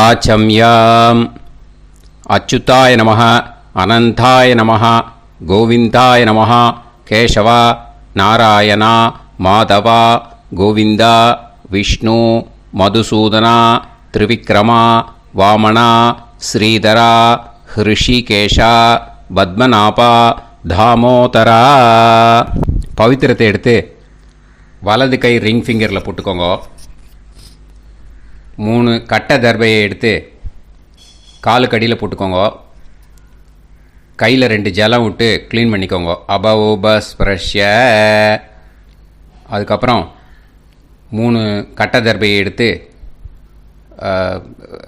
ஆச்சம்யாம். அச்சுதாய நமः, அனந்தாய நமः, கோவிந்தாய நமः, கேசவா, நாராயணா, மாதவா, கோவிந்தா, விஷ்ணு, மதுசூதனா, திரிவிக்ரமா, வாமனா, ஸ்ரீதரா, ஹிருஷிகேஷா, பத்மநாபா, தாமோதரா. பவித்திரத்தை எடுத்து வலது கை ரிங் ஃபிங்கரில் போட்டுக்கோங்க. 3 கட்டை தர்பையை எடுத்து காலுக்கடியில் போட்டுக்கோங்க. கையில் 2 ஜலம் விட்டு க்ளீன் பண்ணிக்கோங்க. அபவோபஸ்பிரஷ்ய. அதுக்கப்புறம் 3 கட்டை தர்பையை எடுத்து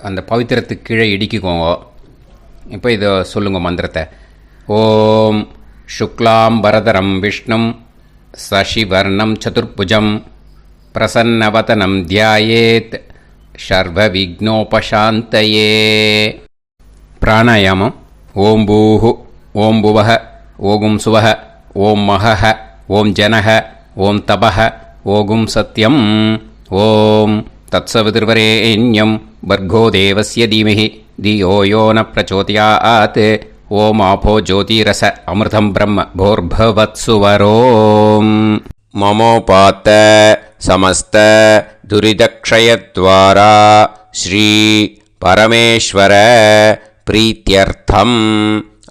அந்த பவித்திரத்துக்கு கீழே இடிக்கிக்கோங்க. இப்போ இதை சொல்லுங்க மந்திரத்தை. ஓம் சுக்லாம் பரதரம் விஷ்ணும் சசிவர்ணம் சதுர்புஜம் பிரசன்னவதனம் தியாயேத் சர்வ விக்னோபசாந்தயே. பிராணாயாமம். ஓம் பூஹு, ஓம் புவஹ, ஓகும் சுவஹ, ஓம் மஹஹ, ஓம் ஜனஹ, ஓம் தபஹ, ஓகும் சத்யம். ஓம் தத்சவிதுர்வரேண்யம் பர்கோ தேவஸ்ய தீமஹி தியோ யோ ந பிரச்சோதயாத். ஓம் ஆபோ ஜோதிரச அமிர்தம் பிரம்ம போர்பவத்சுவரோம். மமோபாத்த சமஸ்த துரிதக்ஷயத்வாரா ஸ்ரீ பரமேஸ்வர பிரீத்யர்த்தம்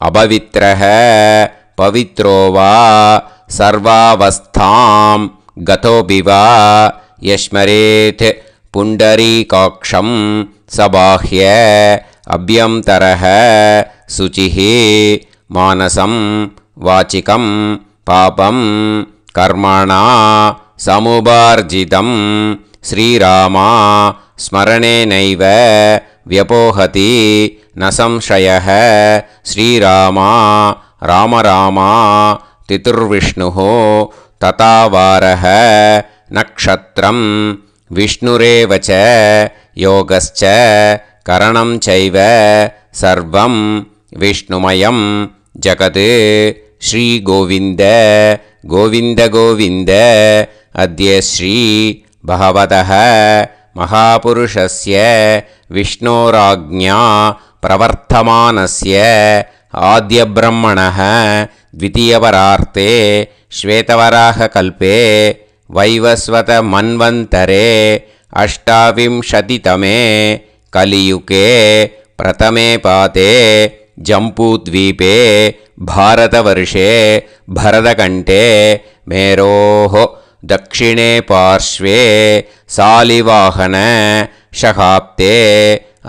அபவித்ரஹ பவித்ரோ வா சர்வாவஸ்தாம் கதோபிவா யஸ்மரேத் புண்டரீகாக்ஷம் சபாஹ்ய அப்யந்தரஹ சுசிஹ மானசம் வாச்சிகம் பாபம் கர்மணா சமுபார்ஜிதம் ஸ்ரீராமா ஸ்மரணேனைவ வ்யபோஹதி ந சம்சயः. ஸ்ரீராமா ராம ராமா திதுர்விஷ்ணுः ததாவாரः நக்ஷத்ரம் விஷ்ணுரேவ ச யோகஸ்ச கரணம் சைவ சர்வம் விஷ்ணுமயம் ஜகத். ஸ்ரீ கோவிந்த கோவிந்த கோவிந்த. அத்ய ஸ்ரீ பகவதः மகாபுருஷஸ்ய விஷ்ணோராஜ்ஞா பிரவர்த்தமானஸ்ய ஆத்யப்ரஹ்மணः த்விதீயபரார்த்தே ஸ்வேதவராககல்பே வைவஸ்வத மன்வந்தரே அஷ்டாவிம்சதிதமே கலியுகே பிரதமே பாதே ஜம்பூத்வீபே பாரதவர்ஷே பரதகண்டே மேரோः दक्षिणे पार्श्वे सालिवाहन शहाब्दे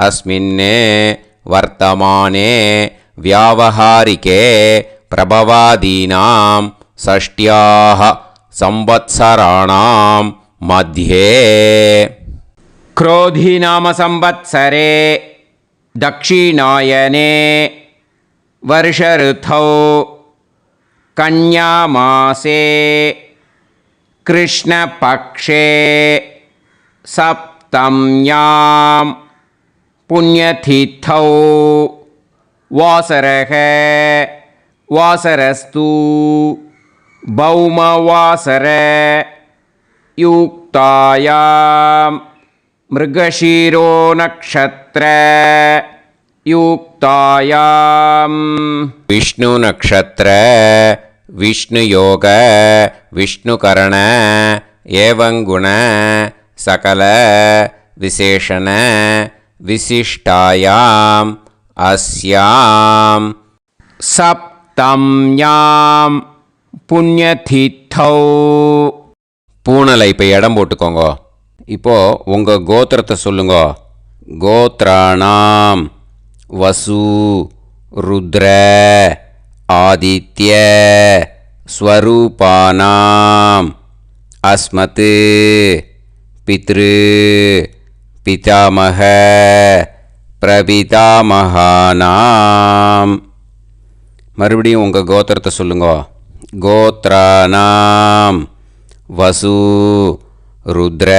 अस्मिन् वर्तमाने व्यावहारिके प्रभवादीनां षष्ट्याः संवत्सराणां मध्ये क्रोधीनाम संवत्सरे दक्षिणायने वर्षऋतौ कन्यामासे कृष्णपक्षे सप्तम्यां पुण्यतिथौ वासरः वासरस्तु भौमवासर युक्तायां मृगशीरो नक्षत्र युक्तायां विष्णु नक्षत्र विष्णुयोग विष्णुकरण एवं गुण सकल विशेषण विशिष्टायाम् अस्यां सप्तम्यां புண்ணியதித்தௌ. பூனலை இப்போ இடம் போட்டுக்கோங்க. இப்போது உங்கள் கோத்திரத்தை சொல்லுங்க. கோத்ராணாம் வசு ருத்ர ஆதித்ய ஸ்வரூபானாம் அஸ்மத் பித்ரு பிதாமக பிரபிதாமகானாம். மறுபடியும் உங்கள் கோத்திரத்தை சொல்லுங்க. கோத்ராணாம் வசு ருத்ர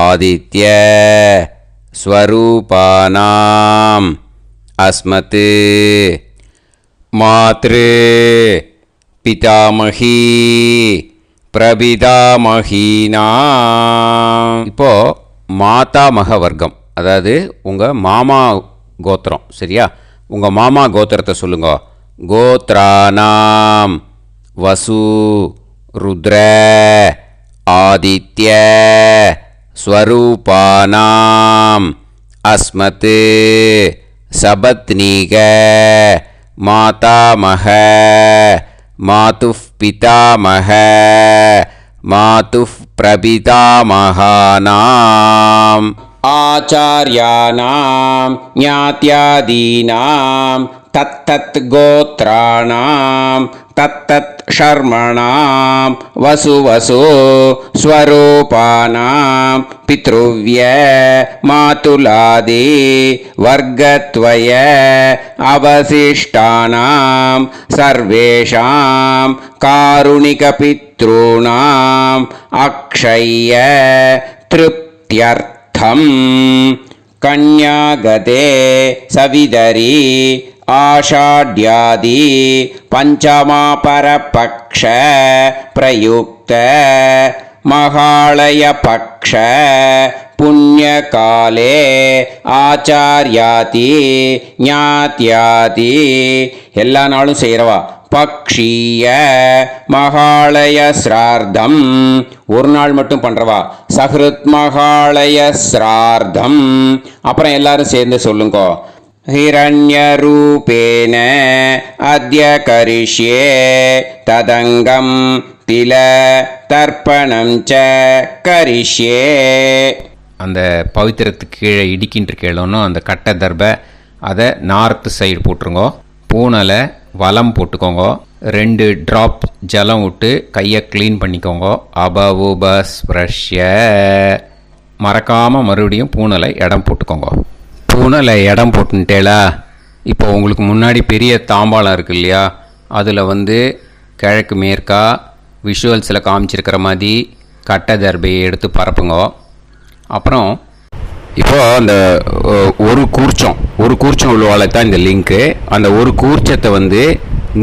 ஆதித்ய ஸ்வரூபானாம் அஸ்மத் மாத்ரு பிதாமகி பிரபிதாமகீனாம். இப்போது மாதாமக வர்க்கம், அதாவது உங்கள் மாமா கோத்திரம். சரியா? உங்கள் மாமா கோத்திரத்தை சொல்லுங்க. கோத்ரானாம் வசு ருத்ர ஆதித்ய ஸ்வரூபானாம் அஸ்மத் சபத்னீக மாதாமஹ மாதுஃப் பிதாமஹ மாதுஃப் பிரபிதாமகானாம் ஆச்சார்யானாம் ஞாத்யாதீனாம் தத்தத் கோத்ராணாம் தத்தத் ஷர்மணாம் வசு ஸ்வரூபானாம் பித்ருவ்ய மாதுலாதி வர்க்கத்வய அவசிஷ்டானாம் சர்வேஷாம் காருணிகபித்ருணாம் அக்ஷய திருப்த்யர்த்தம் கன்யாகதே சவிதரி ஆஷாட்யாதி பஞ்சமாபரபக்ஷ பிரயுக்த மகாளய பக்ஷ புண்ணியகாலே ஆச்சார்யாதி ஞாத்யாதி எல்லா நாளும் செய்கிறவா பக்ஷீய மகாளய ஸ்ரார்த்தம் ஒரு நாள் மட்டும் பண்ணுறவா சஹ்ருத் மகாளய ஸ்ரார்த்தம். அப்புறம் எல்லாரும் சேர்ந்து சொல்லுங்க. ஹிரண்யரூபேன அத்ய கரிஷ்யே ததங்கம் தில தர்ப்பணம் ச கரிஷ்யே. அந்த பவித்திரத்துக்கு கீழே இடிக்கின்ற கேளோன்னு அந்த கட்டை தர்பை அதை நார்த்து சைடு போட்டுருங்கோ. பூனலை வலம் போட்டுக்கோங்க. 2 ட்ராப் ஜலம் விட்டு கையை க்ளீன் பண்ணிக்கோங்க. அபவுபஸ்ப்ரஷ்ய மறக்காமல் மறுபடியும் பூனலை இடம் போட்டுக்கோங்க. பூனலை இடம் போட்டுட்டேலா. இப்போ உங்களுக்கு முன்னாடி பெரிய தாம்பாளம் இருக்கு இல்லையா, அதில் கிழக்கு மேற்கா விஷுவல்ஸில் காமிச்சிருக்கிற மாதிரி கட்டை தர்பையை எடுத்து பரப்புங்க. அப்புறம் இப்போது அந்த ஒரு கூர்ச்சம் உள்ளவால தான் இந்த லிங்க்கு. அந்த ஒரு கூர்ச்சத்தை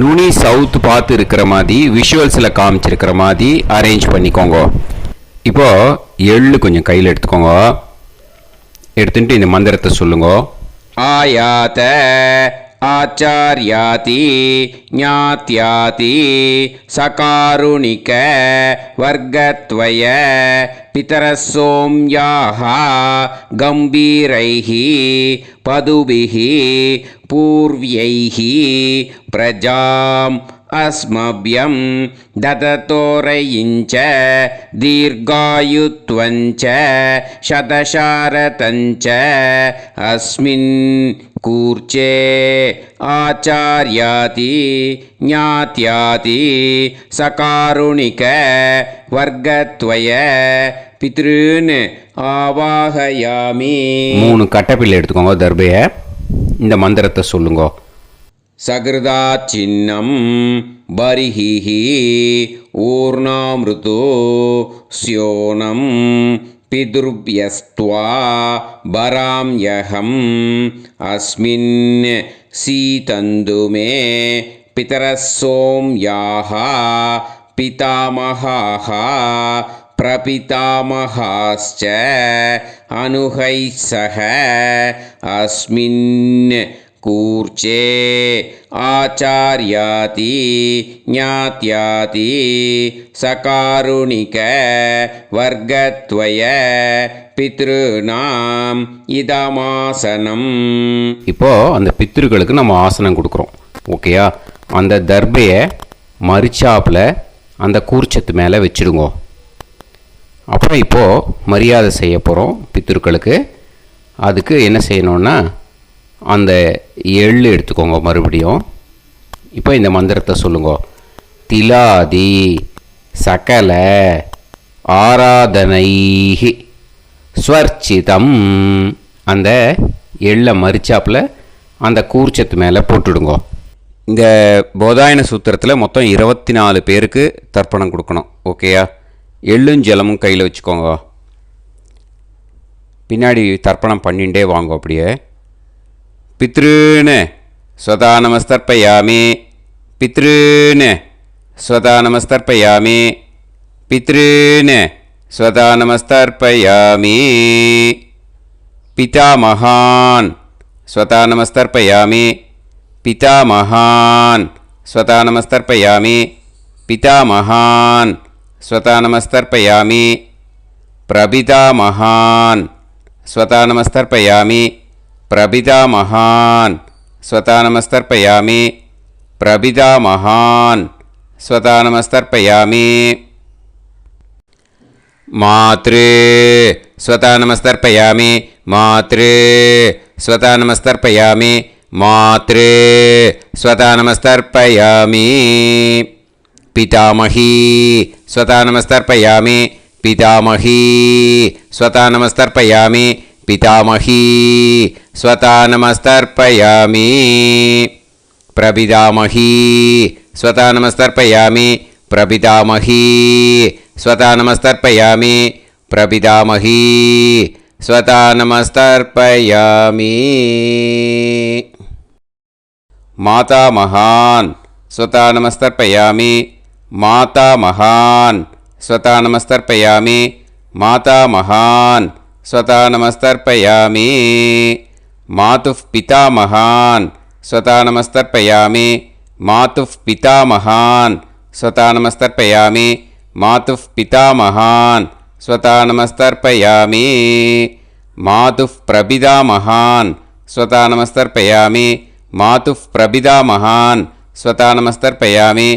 நுனி சவுத்து பார்த்து இருக்கிற மாதிரி விஷுவல்ஸில் காமிச்சிருக்கிற மாதிரி அரேஞ்ச் பண்ணிக்கோங்க. இப்போது எள்ளு கொஞ்சம் கையில் எடுத்துக்கோங்க. எடுத்துட்டு இந்த மந்திரத்தை சொல்லுங்க. ஆயாத ஆச்சார்யாதி ஞாத்யாதி சகாருணிக வர்க்கத்வய பிதரசோம்யாஹ கம்பீரைஹி பதுபிஹி பூர்வ்யைஹி பிரஜாம் அஸ்மப்யம் தததோரயிஞ்ச தீர்காயுத்வஞ்ச சதசாரதஞ்ச அஸ்மின் கூர்ச்சே ஆச்சார்யாதி ஞாத்யாதி சகாருணிக வர்க்கத்வய பித்ருன்னு ஆவாஹயாமி. 3 கட்டப்பிள்ளை எடுத்துக்கோங்க தர்பையை. இந்த மந்திரத்தை சொல்லுங்க. சகிருதா சின்னம் பரிஹி ஊர்ணாமிருதோ ஸ்யோனம் பிதுர்பியஸ்த்வா பராம்யஹம் அஸ்மின் சீதந்துமே பிதரசோம்யாஹ பிதாமஹாஹ பிரபிதாமஹாஸ்ச அனுஹைசஹ அஸ்மின் கூர்ச்சே ஆச்சார்யாதி ஞாத்யாதி சகாருணிக வர்க்கத்வய பித்ருநாம் இதமாசனம். இப்போது அந்த பித்ருக்களுக்கு நம்ம ஆசனம் கொடுக்குறோம். ஓகேயா? அந்த தர்பையை மரிச்சாப்பில் அந்த கூர்ச்சத்து மேலே வச்சுடுங்க. அப்புறம் இப்போது மரியாதை செய்ய போகிறோம் பித்ருக்களுக்கு. அதுக்கு என்ன செய்யணுன்னா அந்த எள்ளு எடுத்துக்கோங்க மறுபடியும். இப்போ இந்த மந்திரத்தை சொல்லுங்க. திலாதி சகல ஆராதனைஹி ஸ்வர்ச்சிதம். அந்த எள்ளை மரிச்சாப்பில் அந்த கூர்ச்சத்து மேலே போட்டுடுங்க. இந்த போதாயன சூத்திரத்தில் மொத்தம் 24 பேருக்கு தர்ப்பணம் கொடுக்கணும். ஓகேயா? எள்ளும் ஜலமும் கையில் வச்சுக்கோங்க. பின்னாடி தர்ப்பணம் பண்ணிகிட்டே வாங்க. அப்படியே பித்ருன்னு ஸ்வதா நமஸ்தர்ப்பயாமி பித்ருன்னு ஸ்வதா நமஸ்தர்ப்பயாமி பித்ருன்னு ஸ்வதா நமஸ்தர்ப்பயாமி. पितामहान् स्वतानमस्तर्पयामि पितामहान् स्वतानमस्तर्पयामि पितामहान् स्वतानमस्तर्पयामि प्रपितामहान् स्वतानमस्तर्पयामि प्रपितामहान् स्वतानमस्तर्पयामि प्रपितामहान् स्वतानमस्तर्पयामि मातृ स्वतानमस्तर्पयामि मातृ स्वतानमस्तर्पयामि मातृ स्वतानमस्तर्पयामि पितामही स्वतानमस्तर्पयामि पितामही स्वतानमस्तर्पयामि पितामही स्वतानमस्तर्पयामि प्रपितामही स्वतानमस्तर्पयामि प्रपितामही स्वतानमस्तर्पयामि प्रपितामही स्वतानमस्तर्पयामि मातामहान् स्वतानमस्तर्पयामि मातामहान् स्वतानमस्तर्पयामि मातामहान् स्वतानमस्तर्पयामि मातुः पितामहान् स्वतानमस्तर्पयामि मातुः पितामहान् स्वतानमस्तर्पयामि मातुः पितामहान् स्वतानमस्तर्पयामि मातुः प्रपितामहान् स्वतानमस्तर्पयामि मातुः प्रपितामहान् स्वतानमस्तर्पयामि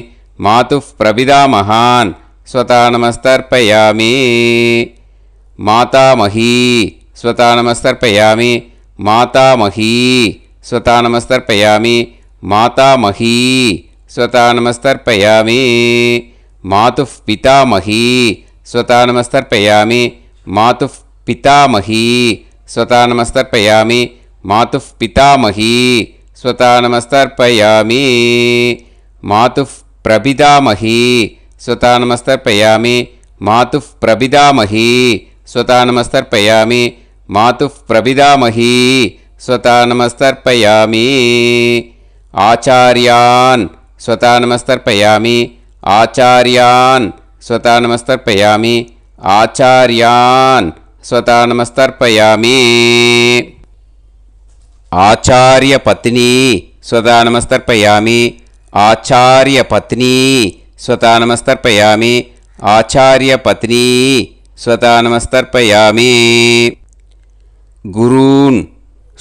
मातुः प्रपितामहान् स्वतानमस्तर्पयामि मातामही स्वतानमस्तर्पयामि मातामही स्वतानमस्तर्पयामि मातामही स्वतानमस्तर्पयामि मातुः पितामही स्वतानमस्तर्पयामि मातुः पितामही स्वतानमस्तर्पयामि मातुः पितामही स्वतानमस्तर्पयामि मातुः प्रपितामही स्वतानमस्तर्पयामि मातुः प्रपितामही स्वतानमस्तर्पयामि मातुः प्रपितामही स्वतानमस्तर्पयामि आचार्यान् स्वतानमस्तर्पयामि आचार्यान् स्वतानमस्तर्पयामि आचार्यान् स्वतानमस्तर्पयामि आचार्यपत्नी स्वतानमस्तर्पयामि आचार्यपत्नी स्वतानमस्तर्पयामि आचार्यपत्नी स्वतानमस्तर्पयामि गुरून्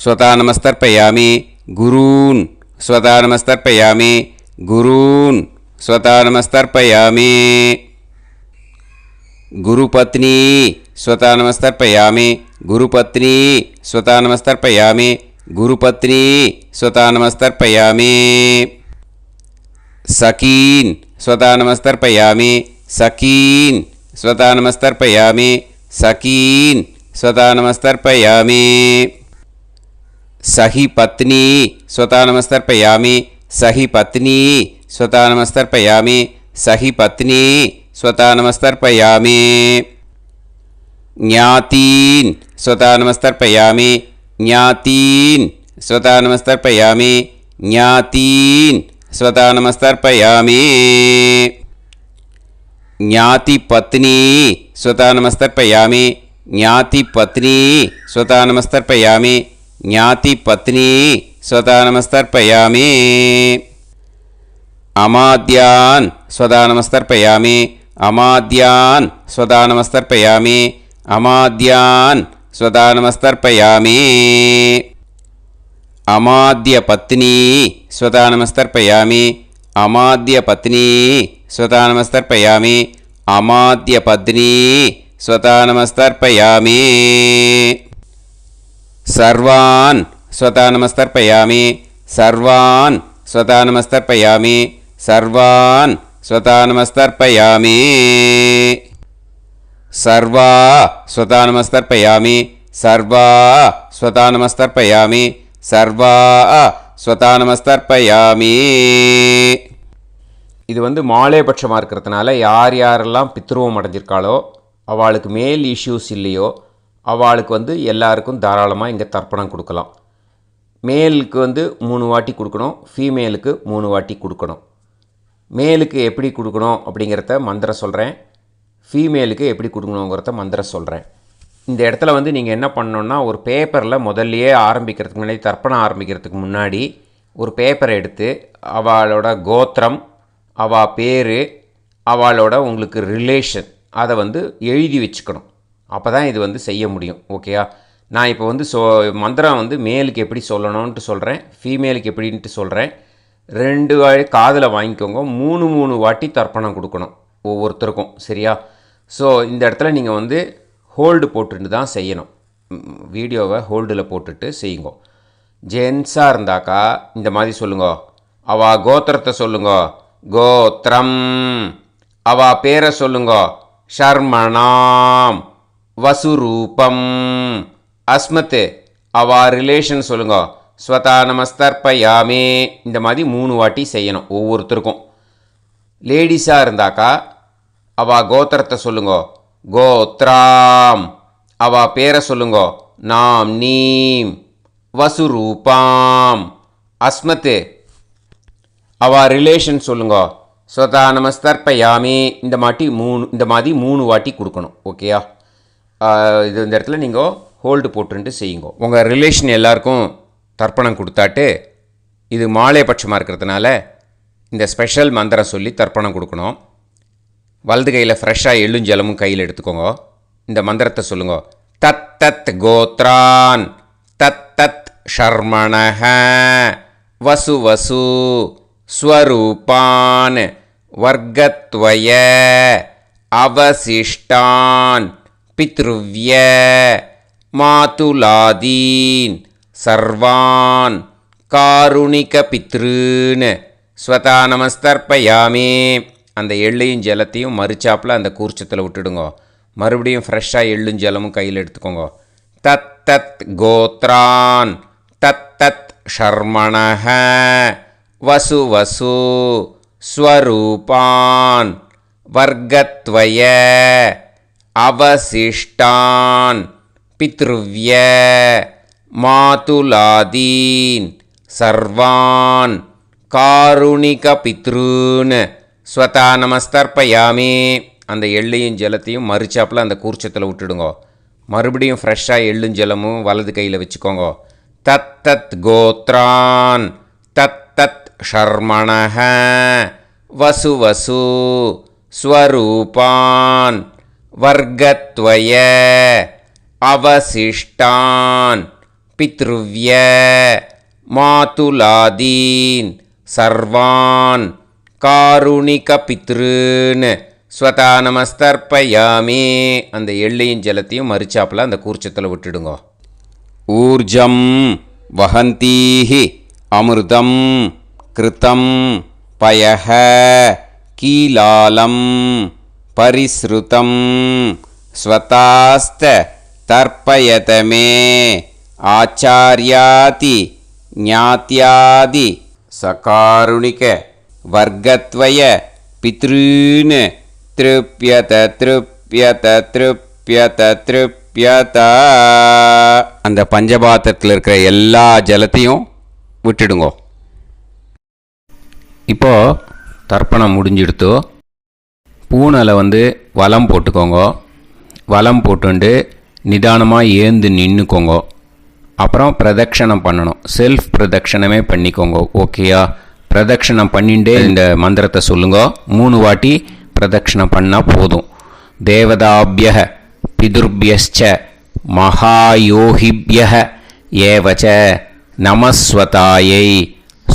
स्वतानमस्तर्पयामि गुरून् स्वतानमस्तर्पयामि गुरून् स्वतानमस्तर्पयामि गुरुपत्नी स्वतानमस्तर्पयामि गुरुपत्नी स्वतानमस्तर्पयामि गुरुपत्नी स्वतानमस्तर्पयामि सखीन् स्वतानमस्तर्पयामि सखीन् स्वतानमस्तर्पयामि सखीन् स्वतानमस्तर्पयामि सही पत्नी स्वतानमस्तर्पयामि सही पत्नी स्वतानमस्तर्पयामि सही पत्नी स्वतानमस्तर्पयामि ज्ञातीन् स्वतानमस्तर्पयामि ज्ञातीन् स्वतानमस्तर्पयामि ज्ञातीन् स्वतानमस्तर्पयामि ज्ञातिपत्नी स्वतानमस्तर्पयामि ज्ञातिपत्नी स्वतानमस्तर्पयामि ज्ञातिपत्नी स्वतानमस्तर्पयामि अमाद्यान् स्वतानमस्तर्पयामि अमाद्यान् स्वतानमस्तर्पयामि अमाद्यान् स्वतानमस्तर्पयामि अमाद्यपत्नी स्वतानमस्तर्पयामि अमाद्यपत्नी स्वतानमस्तर्पयामि अमाद्यपत्नी स्वतानमस्तर्पयामि सर्वान् स्वतानमस्तर्पयामि सर्वान् स्वतानमस्तर्पयामि सर्वान् स्वतानमस्तर्पयामि सर्वा स्वतानमस्तर्पयामि सर्वा स्वतानमस्तर्पयामि सर्वा स्वतानमस्तर्पयामि இது மாலேபட்சமாக இருக்கிறதுனால யார் யாரெல்லாம் பித்ருவம் அடைஞ்சிருக்காளோ அவளுக்கு மேல் இஷ்யூஸ் இல்லையோ அவளுக்கு எல்லாருக்கும் தாராளமாக இங்கே தர்ப்பணம் கொடுக்கலாம். மேலுக்கு 3 வாட்டி கொடுக்கணும், ஃபீமேலுக்கு 3 வாட்டி கொடுக்கணும். மேலுக்கு எப்படி கொடுக்கணும் அப்படிங்கிறத மந்திரம் சொல்கிறேன், ஃபீமேலுக்கு எப்படி கொடுக்கணுங்கிறத மந்திரம் சொல்கிறேன். இந்த இடத்துல வந்து நீங்கள் என்ன பண்ணணுன்னா, ஒரு பேப்பரில் முதல்லையே ஆரம்பிக்கிறதுக்கு முன்னாடி, தர்ப்பணம் ஆரம்பிக்கிறதுக்கு முன்னாடி ஒரு பேப்பரை எடுத்து அவளோட கோத்திரம், அவள் பேர், அவளோட உங்களுக்கு ரிலேஷன் அதை வந்து எழுதி வச்சுக்கணும். அப்போ தான் இது வந்து செய்ய முடியும். ஓகேயா? நான் இப்போ வந்து மந்திரம் வந்து மேலுக்கு எப்படி சொல்லணும்ன்ட்டு சொல்கிறேன், ஃபீமேலுக்கு எப்படின்ட்டு சொல்கிறேன். 2 காதில் வாங்கிக்கோங்க. 3 வாட்டி தர்ப்பணம் கொடுக்கணும் ஒவ்வொருத்தருக்கும். சரியா? ஸோ இந்த இடத்துல நீங்கள் வந்து ஹோல்டு போட்டுட்டு தான் செய்யணும். வீடியோவை ஹோல்டில் போட்டுட்டு செய்யுங்க. ஜென்ஸாக இருந்தாக்கா இந்த மாதிரி சொல்லுங்க. அவா கோத்திரத்தை சொல்லுங்க, கோத்திரம். அவா பேரை சொல்லுங்க, ஷர்மணாம் வசுரூபம். அஸ்மத்து. அவா ரிலேஷன் சொல்லுங்க, ஸ்வதா நமஸ்தர்ப்பயாமே. இந்த மாதிரி 3 வாட்டி செய்யணும் ஒவ்வொருத்தருக்கும். லேடிஸாக இருந்தாக்கா அவா கோத்திரத்தை சொல்லுங்க, கோத்ராம். அவா பேரை சொல்லுங்க, நாம் நீம் வசுரூபாம். அஸ்மத்து. அவா ரிலேஷன் சொல்லுங்க, ஸ்வதா நமஸ்தர்ப்பயாமே. இந்த மாதிரி 3 வாட்டி கொடுக்கணும். ஓகேயா? இது இந்த இடத்துல நீங்கள் ஹோல்டு போட்டுட்டு செய்யுங்க. உங்கள் ரிலேஷன் எல்லாருக்கும் தர்ப்பணம் கொடுத்தாட்டு, இது மாலை பட்சமாக இருக்கிறதுனால இந்த ஸ்பெஷல் மந்திரம் சொல்லி தர்ப்பணம் கொடுக்கணும். வலது கையில் ஃப்ரெஷ்ஷாக எள்ளும் ஜலமும் கையில் எடுத்துக்கோங்க. இந்த மந்திரத்தை சொல்லுங்க. தத் தத் கோத்ரான் தத் தத் ஷர்மணஹ வசு வசு ஸ்வரூபான் வர்க்கத்வய அவசிஷ்டான் பித்ருவ்ய மாதுலாதீன் சர்வான் காருணிக பித்ருன்னு ஸ்வதா நமஸ்தர்ப்பயாமே. அந்த எள்ளையும் ஜலத்தையும் மறுச்சாப்பில் அந்த கூர்ச்சத்தில் விட்டுடுங்க. மறுபடியும் ஃப்ரெஷ்ஷாக எள்ளும் ஜலமும் கையில் எடுத்துக்கோங்க. தத் தத் கோத்ரான் தத் தத் ஷர்மணஹ வசு வசு ஸ்வரூபான் வர்க்கத்வய அவசிஷ்டான் பித்ருவ்ய மாதுலாதீன் சர்வான் காருணிக பித்ருன்னு ஸ்வதா நமஸ்தர்ப்பயாமே. அந்த எள்ளையும் ஜலத்தையும் மறுச்சாப்பில் அந்த கூர்ச்சத்தில் விட்டுடுங்க. மறுபடியும் ஃப்ரெஷ்ஷாக எள்ளும் ஜலமும் வலது கையில் வச்சுக்கோங்க. தத் தத் கோத்ரான் தத் தத் ஷர்மணஹ வசு வசு ஸ்வரூபான் வர்க்கத்வய அவசிஷ்டான் பித்ருவ்ய மாதுலாதீன் சர்வான் காருணிக பித்ருன்னு ஸ்வதா நமஸ்தர்ப்பயாமே. அந்த எள்ளையும் ஜலத்தையும் மறுச்சாப்பில் அந்த கூர்ச்சத்தில் விட்டுடுங்க. ஊர்ஜம் வஹந்தீஹி அமிர்தம் கிருதம் பயஹ கீலாலம் பரிஸ்ருதம் ஸ்வதாஸ்த தர்ப்பயதமே ஆச்சார்யாதி ஞாத்யாதி சகாருணிக வர்க்கத்வய பித்ருன்னு திருப்யத திருப்யத திருப்யத திருப்யத. அந்த பஞ்சபாத்திரத்தில் இருக்கிற எல்லா ஜலத்தையும் விட்டுடுங்க. இப்போது தர்ப்பணம் முடிஞ்சிடுத்தோ. பூனலை வந்து வலம் போட்டுக்கோங்க. வலம் போட்டுண்டு நிதானமாக ஏந்து நின்றுக்கோங்க. அப்புறம் பிரதட்சணம் பண்ணணும். செல்ஃப் பிரதட்சணமே பண்ணிக்கோங்க. ஓகேயா? பிரதட்சணம் பண்ணிட்டு இந்த மந்திரத்தை சொல்லுங்க. 3 வாட்டி பிரதட்சணம் பண்ணால் போதும். தேவதாபிய பிதுர்பியஸ்ச மகாயோகிபிய ஏவச்ச நமஸ்வதாயை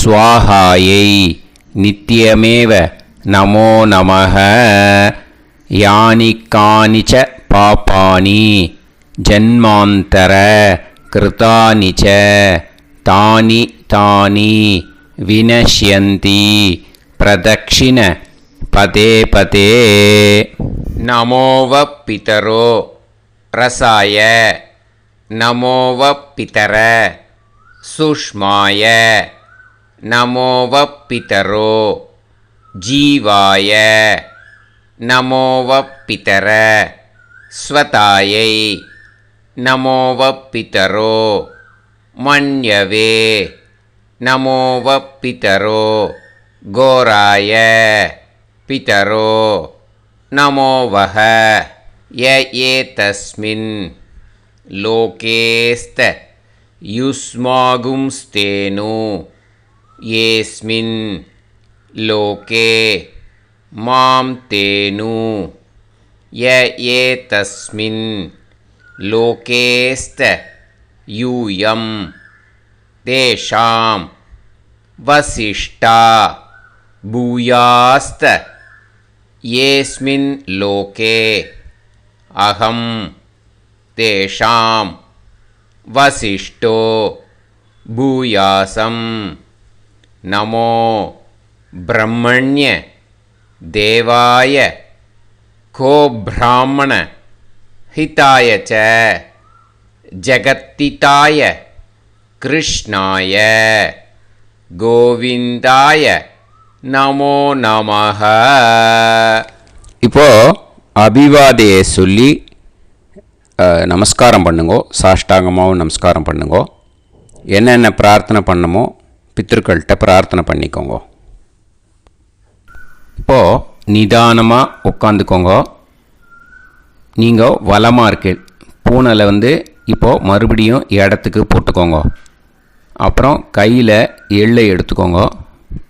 ஸ்வாஹாயை நித்யமேவ நமோ நமஹ. யானி கானிச்ச பாபானி ஜன்மாந்தர கிருதானிச்ச தானி தானி வினஷ்யந்தி பிரதக்ஷிண பதே பதே. நமோவ பிதரோ ரசாய நமோவ பிதர சுஷ்மாய நமோவ பிதரோ ஜீவாய நமோவ பிதர ஸ்வதாயை நமோவ பிதரோ மன்யவே நமோவ பிதரோ கோராய பிதரோ நமோவஹ ய ஏதஸ்மின் லோகேஸ்த யுஸ்மாகும்ஸ்தேனு ஏஸ்மின் லோகே மாம் தேனு ய ஏதஸ்மின் லோகேஸ்த யூயம் தேஷாம் வசிஷ்டா பூயாஸ்த ஏஸ்மின் லோகே அகம் தேஷாம் வசிஷ்டோ பூயாசம் நமோ பிரம்மண்ய தேவாய கோ பிராமண ஹிதாய ச ஜகத்திதாய கிருஷ்ணாய கோவிந்தாய நமோ நமஹ. இப்போ அபிவாதையை சொல்லி நமஸ்காரம் பண்ணுங்கோ. சாஷ்டாங்கமாகவும் நமஸ்காரம் பண்ணுங்கோ. என்னென்ன பிரார்த்தனை பண்ணமோ பித்திருக்கள்கிட்ட பிரார்த்தனை பண்ணிக்கோங்க. இப்போது நிதானமாக உட்காந்துக்கோங்க. நீங்கள் வலமாக இருக்கு பூனலை இப்போது மறுபடியும் இடத்துக்கு போட்டுக்கோங்க. அப்புறம் கையில் எள்ளை எடுத்துக்கோங்க.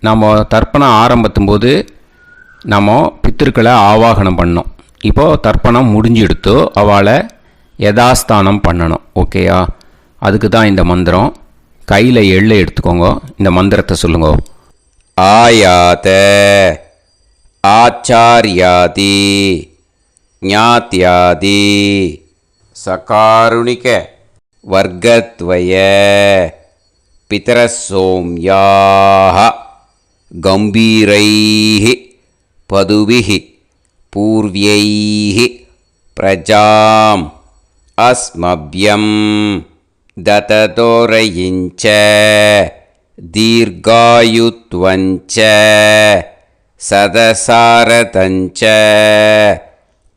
நம்ம தர்ப்பணம் ஆரம்பித்தும் போது நம்ம பித்திருக்களை ஆவாகனம் பண்ணோம். இப்போது தர்ப்பணம் முடிஞ்செடுத்து அவளை யதாஸ்தானம் பண்ணணும். ஓகேயா? அதுக்கு தான் இந்த மந்திரம். கையில் எள்ளை எடுத்துக்கோங்க. இந்த மந்திரத்தை சொல்லுங்க. ஆயாத ஆச்சாரியாதி ஞாத்யாதி சகாருணிக வர்க்கத்வய பிதரசோம்யாஹ கம்பீரைஹ பதுவிஹ பூர்வ்யைஹ பிரஜாம் அஸ்மப்யம் தததோரயிஞ்ச தீர்காயுத்வஞ்ச சதசாரதஞ்ச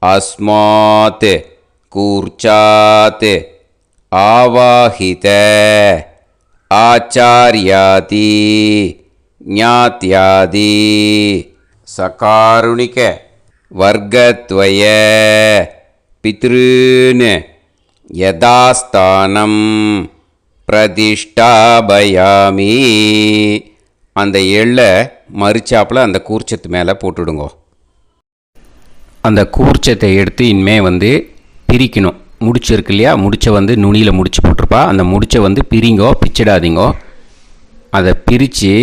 அஸ்மாத் கூர்ச்சாத் ஆவாஹித ஆச்சார்யாதி ஞாத்யாதி சகாருணிக வர்க்கத்வய பித்ருன் யதாஸ்தானம் பிரதிஷ்டாபயாமி. அந்த எள்ளை மறிச்சாப்பில் அந்த கூர்ச்சத்து மேலே போட்டுடுங்கோ. அந்த கூர்ச்சத்தை எடுத்து இனிமே பிரிக்கணும். முடிச்சு இருக்கு இல்லையா? முடிச்சை நுனியில் முடிச்சு போட்டிருப்பா. அந்த முடிச்சை பிரிங்கோ, பிச்சிடாதீங்கோ. அதை பிரித்து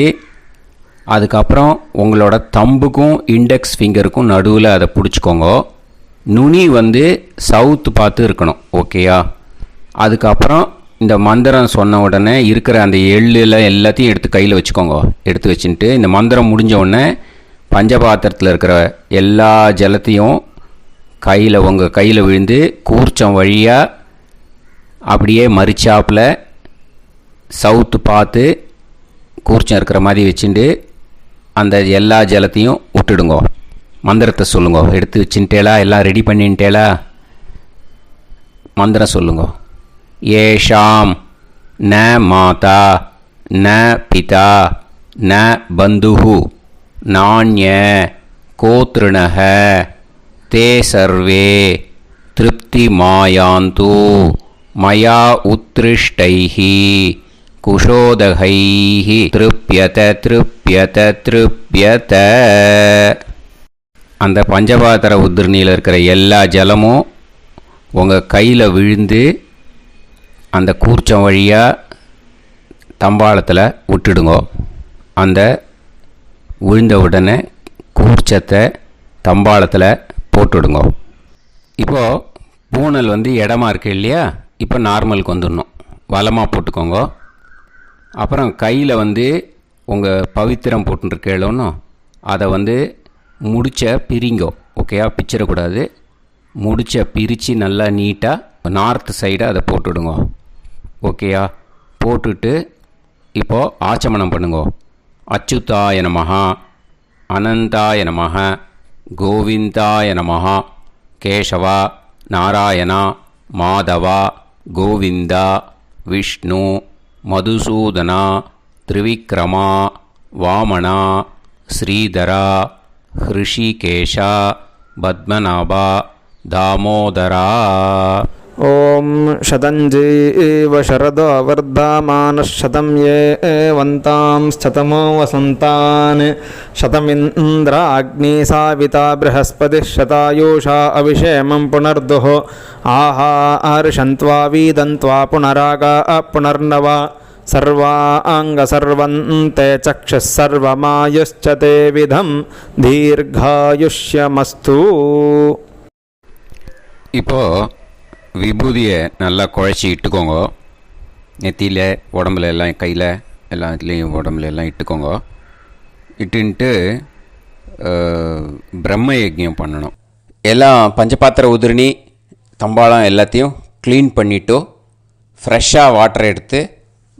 அதுக்கப்புறம் உங்களோட தம்புக்கும் இண்டெக்ஸ் ஃபிங்கருக்கும் நடுவில் அதை பிடிச்சிக்கோங்க. நுனி சவுத்து பார்த்து இருக்கணும். ஓகேயா? அதுக்கப்புறம் இந்த மந்திரம் சொன்ன உடனே இருக்கிற அந்த எள்ளில் எல்லாத்தையும் எடுத்து கையில் வச்சுக்கோங்க. எடுத்து வச்சுட்டு இந்த மந்திரம் முடிஞ்ச உடனே பஞ்சபாத்திரத்தில் இருக்கிற எல்லா ஜலத்தையும் உங்கள் கையில் விழுந்து கூர்ச்சம் வழியாக அப்படியே மறிச்சாப்பில் சவுத்து பார்த்து கூர்ச்சம் இருக்கிற மாதிரி வச்சுட்டு அந்த எல்லா ஜலத்தையும் விட்டுடுங்கோ. மந்திரத்தை சொல்லுங்க. எடுத்து வச்சுட்டேலா? எல்லாம் ரெடி பண்ணிட்டேலா? மந்திரம் சொல்லுங்க. ஏஷாம் ந மாதா ந பிதா ந பந்துஹு நாண்ய கோத்ருணஹ தே சர்வே திருப்தி மாயாந்து மயா உத்ருஷ்டைஹி குஷோதகைஹி திருப்யத திருப்யத திருப்யத. அந்த பஞ்சபாத்திர உதிரணியில் இருக்கிற எல்லா ஜலமும் உங்கள் கையில் விழுந்து அந்த கூர்ச்சம் வழியாக தம்பாளத்தில் விட்டுடுங்கோ. அந்த விழுந்த உடனே கூர்ச்சத்தை தம்பாளத்தில் போட்டுடுங்க. இப்போது பூனல் இடமா இருக்கு இல்லையா? இப்போ நார்மலுக்கு வந்துடணும். வலமாக போட்டுக்கோங்க. அப்புறம் கையில் உங்கள் பவித்திரம் போட்டுருக்கேளோன்னு அதை முடிச்ச பிரிங்கோ. ஓகேயா? பிச்சிடக்கூடாது. முடிச்ச பிரித்து நல்லா நீட்டாக நார்த் சைடை அதை போட்டுடுங்க. ஓகேயா? போட்டுட்டு இப்போது ஆச்சமனம் பண்ணுங்க. அச்சுதாய நமஹ அனந்தாய நமஹ கோவிந்தாய நமஹ கேசவா நாராயணா மாதவா கோவிந்தா விஷ்ணு மதுசூதனா திரிவிக்ரமா வாமனா ஸ்ரீதரா ஹிருஷிகேஷா பத்மநாபா தாமோதரா. ॐ शतञ्जीव शरदो वर्धमानः शतं ये वन्तां शतमो वसन्तान् शतमिन्द्राग्नी साविता बृहस्पतिः शतायुषा अभिषेमं पुनर्दुः आहार्षन्त्वा वीदन्त्वा पुनरागा पुनर्नव सर्वाङ्गसर्वन्ते चक्षुः सर्वमायुश्च ते विधं दीर्घायुष्यमस्तु. இப்போது விபூதியை நல்லா குழச்சி இட்டுக்கோங்க. நெத்தியில் உடம்புல எல்லாம் கையில் எல்லாத்துலேயும் உடம்புல எல்லாம் இட்டுக்கோங்க. இட்டுன்ட்டு பிரம்ம யஜ்ஞம் பண்ணணும். எல்லாம் பஞ்சபாத்திர உதிரணி தம்பாளம் எல்லாத்தையும் க்ளீன் பண்ணிவிட்டு ஃப்ரெஷ்ஷாக வாட்டர் எடுத்து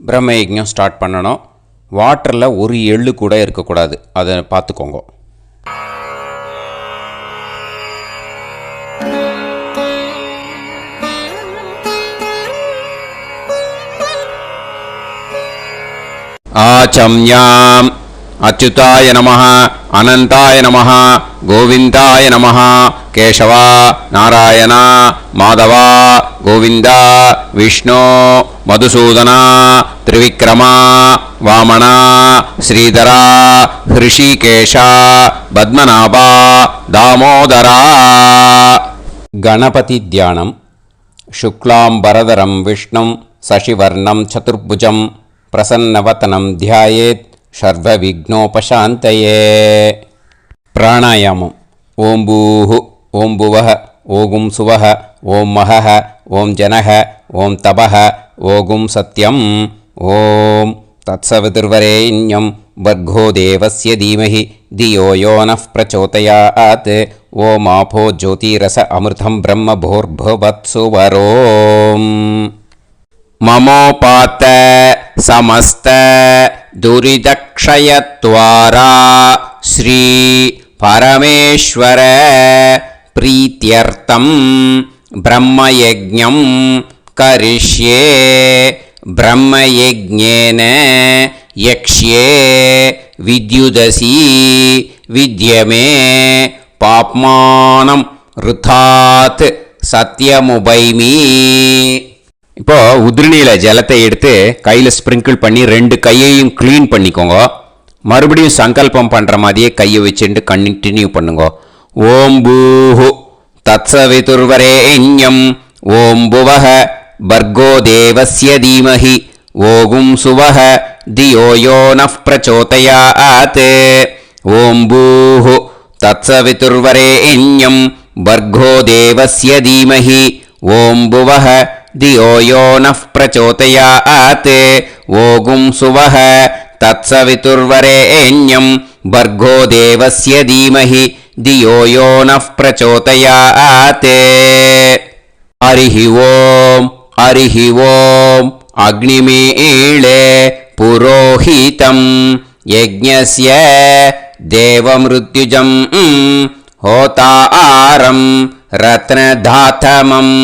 பிரம்ம யஜ்ஞம் ஸ்டார்ட் பண்ணணும். வாட்டரில் ஒரு எள்ளு கூட இருக்கக்கூடாது, அதை பார்த்துக்கோங்க. ஆச்சம்யாம் அச்சுதாய நமः அனந்தாய நமः கோவிந்தாய நமः கேசவா நாராயணா மாதவா கோவிந்தா விஷ்ணு மதுசூதனா திரிவிக்ரமா வாமனா ஸ்ரீதரா ஹிருஷிகேஷா பத்மநாபா தாமோதரா. கணபதி தியானம். சுக்லாம்பரதரம் விஷ்ணும் சசிவர்ணம் சதுர்புஜம் பிரசன்னவதனம் தியாயேத் சர்வ விக்னோபசாந்தயே. பிராணாயாமம். ஓம் பூஹு ஓம் புவஹ ஓகும் சுவஹ ஓம் மஹஹ ஓம் ஜனஹ ஓம் தபஹ ஓகும் சத்யம். ஓம் தத்சவிதுர்வரேண்யம் வர்கோ தேவஸ்ய தீமஹி தியோ யோ நः பிரச்சோதயாத். ஓம் ஆபோ ஜோதிரச அமிர்தம் பிரம்ம போர்பவத்சுவரோம். மமோபாத்த சமஸ்த துரிதக்ஷயத்வாரா ஸ்ரீ பரமேஸ்வர பிரீத்யர்த்தம் பிரம்மயஜ்ஞம் கரிஷ்யே. பிரம்மயஜ்ஞேன யக்ஷ்யே வித்யுதசி வித்யமே பாப்மானம் ருதாத் சத்யமுபைமி. இப்போது உதிரணியில் ஜலத்தை எடுத்து கையில் ஸ்ப்ரிங்கிள் பண்ணி 2 கையையும் க்ளீன் பண்ணிக்கோங்க. மறுபடியும் சங்கல்பம் பண்ணுற மாதிரியே கையை வச்சுட்டு கண்டினியூ பண்ணுங்க. ஓம் பூஹு தத்சவிதுர்வரேண்யம் ஓம் புவஹ பர்கோ தேவஸ்ய தீமஹி ஓகும் சுவஹ தியோ யோ நः பிரச்சோதயாத். ஓம் பூஹு தத்சவிதுர்வரேண்யம் பர்கோ தேவஸ்ய தீமஹி ஓம் புவஹ தியோ யோ நः பிரச்சோதயாத். ஓகும் சுவஹ தத்சவிதுர்வரேண்யம் பர்கோ தேவஸ்ய தீமஹி தியோ யோ நः பிரச்சோதயாத். ஹரிஹி ஓம் ஹரிஹி ஓம். அக்னிமீளே புரோஹிதம் யஜ்ஞஸ்ய தேவமிருத்யுஜம் ஹோதாரம் ரத்னதாதமம்.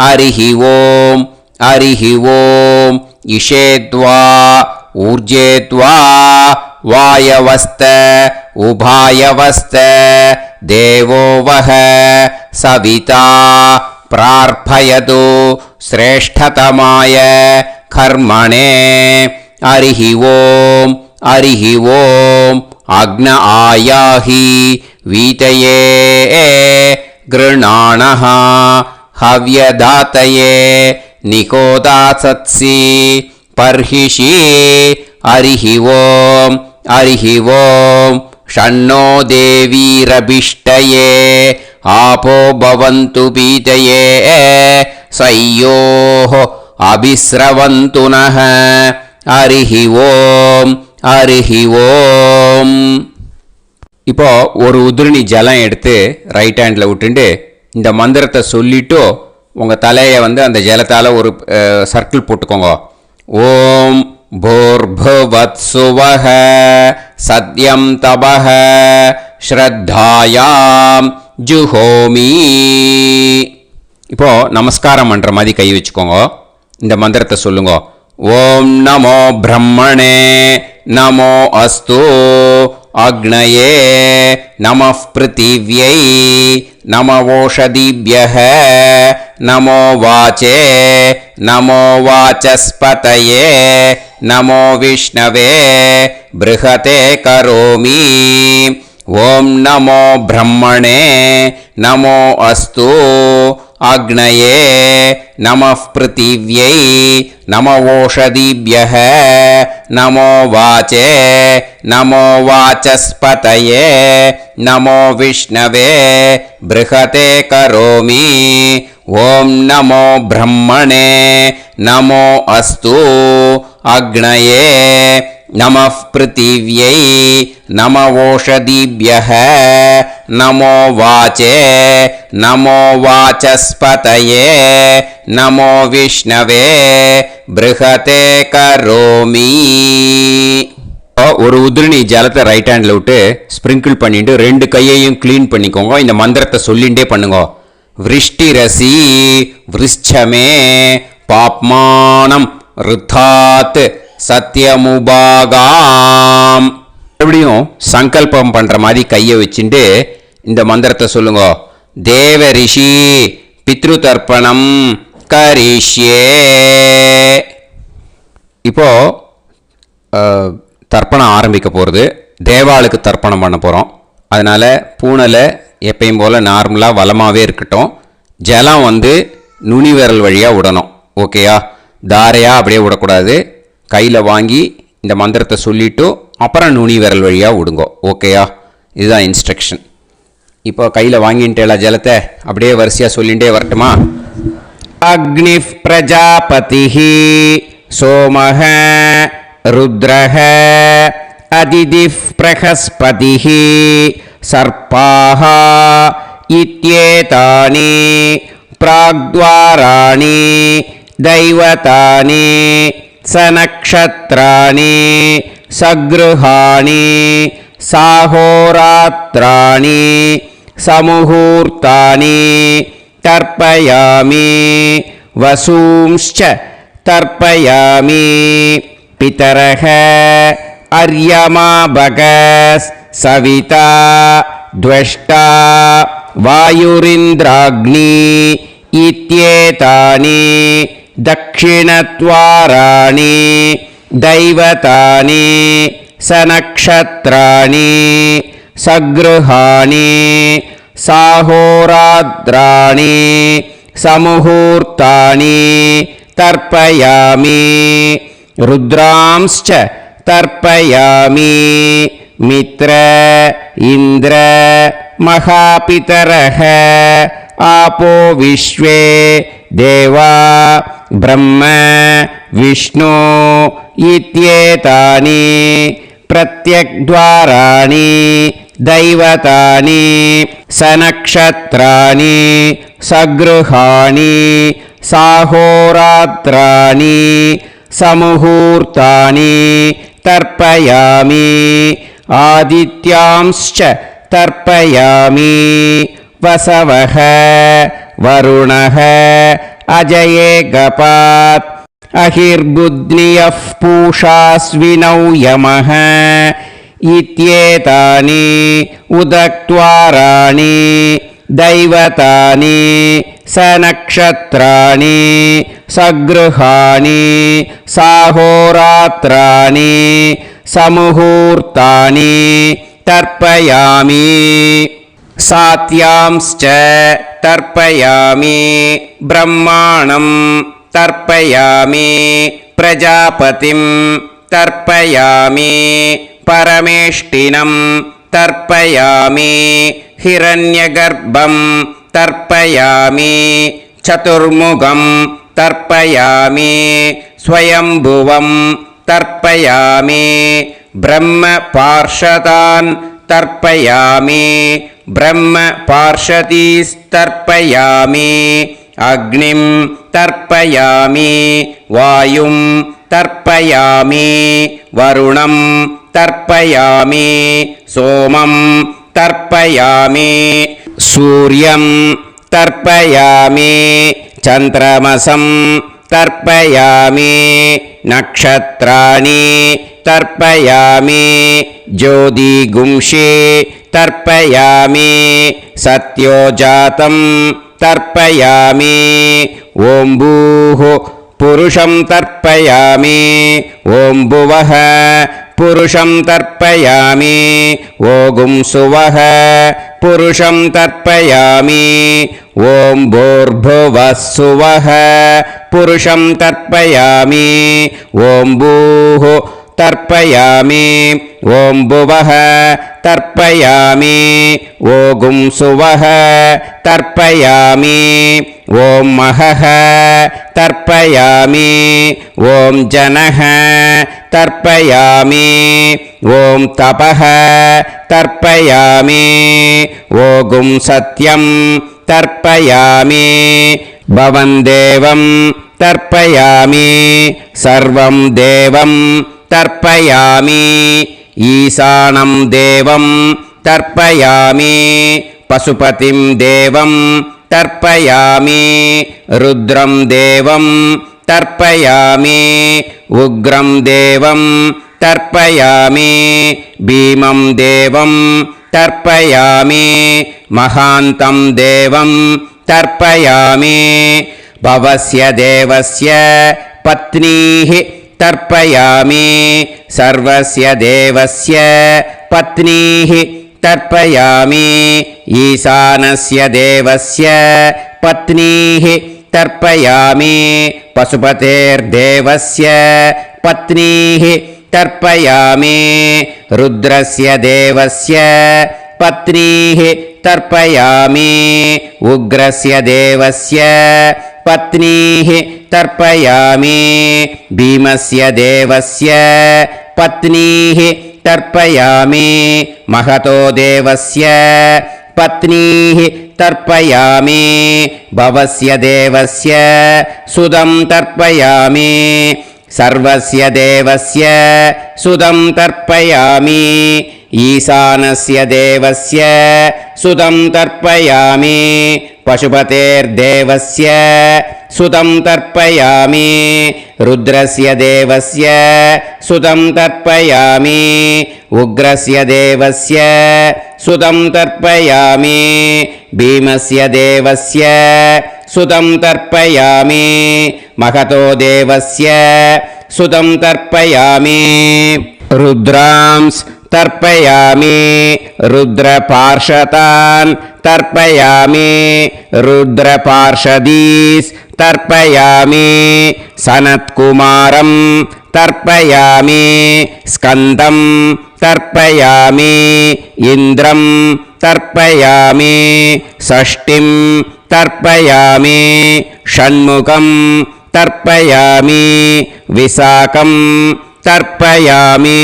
ஹரிஹி ஓம் ஹரிஹி ஓம். இஷேத்வா ஊர்ஜேத்வா வாயவஸ்த உபாயவஸ்த தேவோ வஹ சவிதா பிரார்ப்பயது ஸ்ரேஷ்டதமாய கர்மணே. ஹரிஹி ஓம் ஹரிஹி ஓம். அக்ன ஆயாஹி வீதயே கிருணாணஹ ஹவ்யதாத்தயே நிகோதாசத்சி பர்ஹிஷி. ஹரிஹி ஓம் ஹரிஹி ஓம். ஷண்ணோ தேவீரபிஷ்டயே ஆபோ பவந்து பீதயே சய்யோஹ அபிஸ்ரவந்து நஹ. ஹரிஹி ஓம் ஹரிஹி ஓம். இப்போ ஒரு உதிரணி ஜலம் எடுத்து ரைட் ஹேண்டில் விட்டுண்டு இந்த மந்திரத்தை சொல்லிட்டு உங்கள் தலையை அந்த ஜலத்தால் ஒரு சர்க்கிள் போட்டுக்கோங்க. ஓம் பூர்புவத்சுவஹ சத்யம் தபஹ ஸ்ரத்தாயாம் ஜுஹோமி. இப்போது நமஸ்காரம் பண்ணுற மாதிரி கை வச்சுக்கோங்க. இந்த மந்திரத்தை சொல்லுங்க. ஓம் நமோ பிரம்மணே நமோ அஸ்து அக்னயே நமः பிருத்திவ்யை நம ஓஷதிभ्यः நமோ வாச்சே நமோ வாசஸ்பதயே நமோ விஷ்ணவே ப்ருஹதே கரோமி ஓம் நமோ பிரம்மணே நமோ அஸ்து அக்னயே நமः பிருத்திவ்யை நம ஓஷதிभ्यः நமோ வாச்சே நமோ வாசஸ்பதயே நமோ விஷ்ணவே ப்ருஹதே கரோமி ஓம் நமோ பிரம்மணே நமோ அஸ்து அக்னயே நமः பிருத்திவ்யை நம ஓஷதிभ्यः நமோ வாச்சே நமோ வாசஸ்பதயே நமோ விஷ்ணவே ப்ருஹதே கரோமி. ஒரு உதிரணி ஜலத்தை ரைட் ஹேண்டில் விட்டு ஸ்ப்ரிங்கிள் பண்ணிட்டு 2 கையையும் க்ளீன் பண்ணிக்கோங்க. இந்த மந்திரத்தை சொல்லிகிட்டே பண்ணுங்க. விருஷ்டிரசி விருஷ்சமே பாப்மானம் ருத்தாத் சத்யமுபாகாம். எப்படியும் சங்கல்பம் பண்ணுற மாதிரி கையை வச்சுட்டு இந்த மந்திரத்தை சொல்லுங்க. தேவ ரிஷி பித்ரு தர்ப்பணம் கரிஷ்யே. இப்போ தர்ப்பணம் ஆரம்பிக்க போகிறது. தேவாளுக்கு தர்ப்பணம் பண்ண போகிறோம். அதனால் பூனலை எப்பயும் போல் நார்மலாக வளமாகவே இருக்கட்டும். ஜலம் நுனி விரல் வழியாக விடணும். ஓகேயா? தாரையாக அப்படியே விடக்கூடாது. கையில் வாங்கி இந்த மந்திரத்தை சொல்லிவிட்டு அப்புறம் நுனி விரல் வழியாக விடுங்கோ. ஓகேயா? இதுதான் இன்ஸ்ட்ரக்ஷன். இப்போ கையில் வாங்கிட்டேல ஜலத்தை அப்படியே வரிசையாக சொல்லிகிட்டே வரட்டுமா? அக்னிஃப் பிரஜாபதிஹி சோமஹ ருத்ரஹ அதிதிஃப் பிரகஸ்பதிஹி சர்ப்பாஹ இத்யேதானி பிராக்த்வாராணி தைவதானி சநக்ஷத்ராணி சக்ருஹாணி சாஹோராத்ராணி சமுஹூர்த்தானி தர்ப்பயாமி வசூம்ச்ச தர்ப்பயாமி பிதரஹ அர்யமா பகஸ் சவிதா த்வஷ்டா வாயுரிந்திராக்னி இத்யேதானி தக்ஷிணத்வாராணி தைவதானி சநக்ஷத்ராணி சக்ருஹாணி சாஹோராத்ராணி சமுஹூர்த்தானி தர்ப்பயாமி ருத்ராம்ஸ்ச தர்ப்பயாமி மித்ர இந்திர மகாபிதரஹ ஆபோ விஸ்வே தேவா பிரம்ம விஷ்ணு இத்யேதானி பிரத்யக்த்வாராணி தைவதானி சநக்ஷத்ராணி சக்ருஹாணி சாஹோராத்ராணி சமுஹூர்த்தானி தர்ப்பயாமி ஆதித்யாம்ஸ்ச தர்ப்பயாமி வசவஹ வருணஹ அஜயே கபாத் அஹிர்புத்னியஃப் பூஷாஸ்வினௌ யமஹ இத்யேதானி உதக்த்வாராணி தைவதானி சநக்ஷத்ராணி சக்ருஹாணி சாஹோராத்ராணி சமுஹூர்த்தானி தர்ப்பயாமி சாத்யாம்ஸ்ச தர்ப்பயாமி பிரம்மாணம் தர்ப்பயாமி பிரஜாபதிம் தர்ப்பயாமி பரமேஷ்டினம் தர்ப்பயாமி ஹிரண்யகர்ப்பம் தர்ப்பயாமி சதுர்முகம் தர்ப்பயாமி ஸ்வயம்புவம் தர்ப்பயாமி பிரம்ம பார்ஷதான் தர்ப்பயாமி பிரம்ம பார்ஷதீஸ்தர்ப்பயாமி அக்னிம் தர்ப்பயாமி வாயும் தர்ப்பயாமி வருணம் தர்ப்பயாமி சோமம் தர்ப்பயாமி சூர்யம் தர்ப்பயாமி சந்திரமசம் तर्पयामि नक्षत्राणि तर्पयामि ज्योतिगुंषि तर्पयामि सत्योजातं तर्पयामि ॐ भूः पुरुषं तर्पयामि ॐ भुवः पुरुषं तर्पयामि ॐ सुवः पुरुषं तर्पयामि ॐ भूर्भुवः सुवः पुरुषं तर्पयामि ॐ भूः तर्पयामि ॐ भुवः तर्पयामि ॐ सुवः तर्पयामि ॐ महः तर्पयामि ॐ जनः तर्पयामि ॐ तपः तर्पयामि ॐ सत्यं तर्पयामि भवं देवं तर्पयामि सर्वं देवं तर्पयामि ईशानं देवं तर्पयामि पशुपतिं देवं तर्पयामि रुद्रं देवं तर्पयामि उग्रं देवं तर्पयामि भीमं देवं तर्पयामि महान्तं देवं तर्पयामि भवस्य देवस्य पत्नीः तर्पयामि सर्वस्य देवस्य पत्नीः तर्पयामि ईशानस्य देवस्य पत्नीः तर्पयामि पशुपतेर्देवस्य पत्नीः तर्पयामि रुद्रस्य देवस्य पत्नीः तर्पयामि उग्रस्य देवस्य पत्नीः तर्पयामि भीमस्य देवस्य पत्नीः तर्पयामि महतो देवस्य पत्नीः तर्पयामि भवस्य देवस्य सुदं तर्पयामि सर्वस्य देवस्य सुदं तर्पयामि ईशानस्य देवस्य सुदं तर्पयामि पशुपतेर्देवस्य सुदं तर्पयामि रुद्रस्य देवस्य सुदं तर्पयामि उग्रस्य देवस्य सुदं तर्पयामि भीमस्य देवस्य सुदं तर्पयामि महतो देवस्य सुदं तर्पयामि रुद्रांस् तर्पयामि रुद्रपार्षदान् तर्पयामि रुद्रपार्षदीस् तर्पयामि सनत्कुमारं तर्पयामि स्कन्दं तर्पयामि इन्द्रं तर्पयामि षष्टिं तर्पयामि षण्मुखं तर्पयामि विशाखं तर्पयामि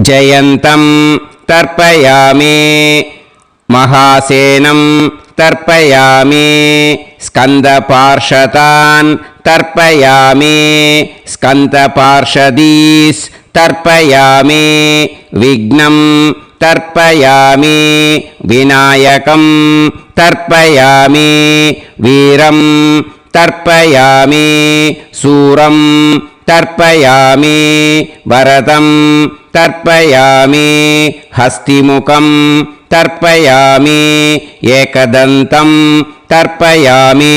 जयन्तं तर्पयामि महासेनं तर्पयामि स्कन्दपार्षदान् तर्पयामि स्कन्दपार्षदीस् तर्पयामि विघ्नं तर्पयामि विनायकं तर्पयामि वीरं तर्पयामि सूरं तर्पयामि वरदं तर्पयामि हस्तिमुखं तर्पयामि एकदन्तं तर्पयामि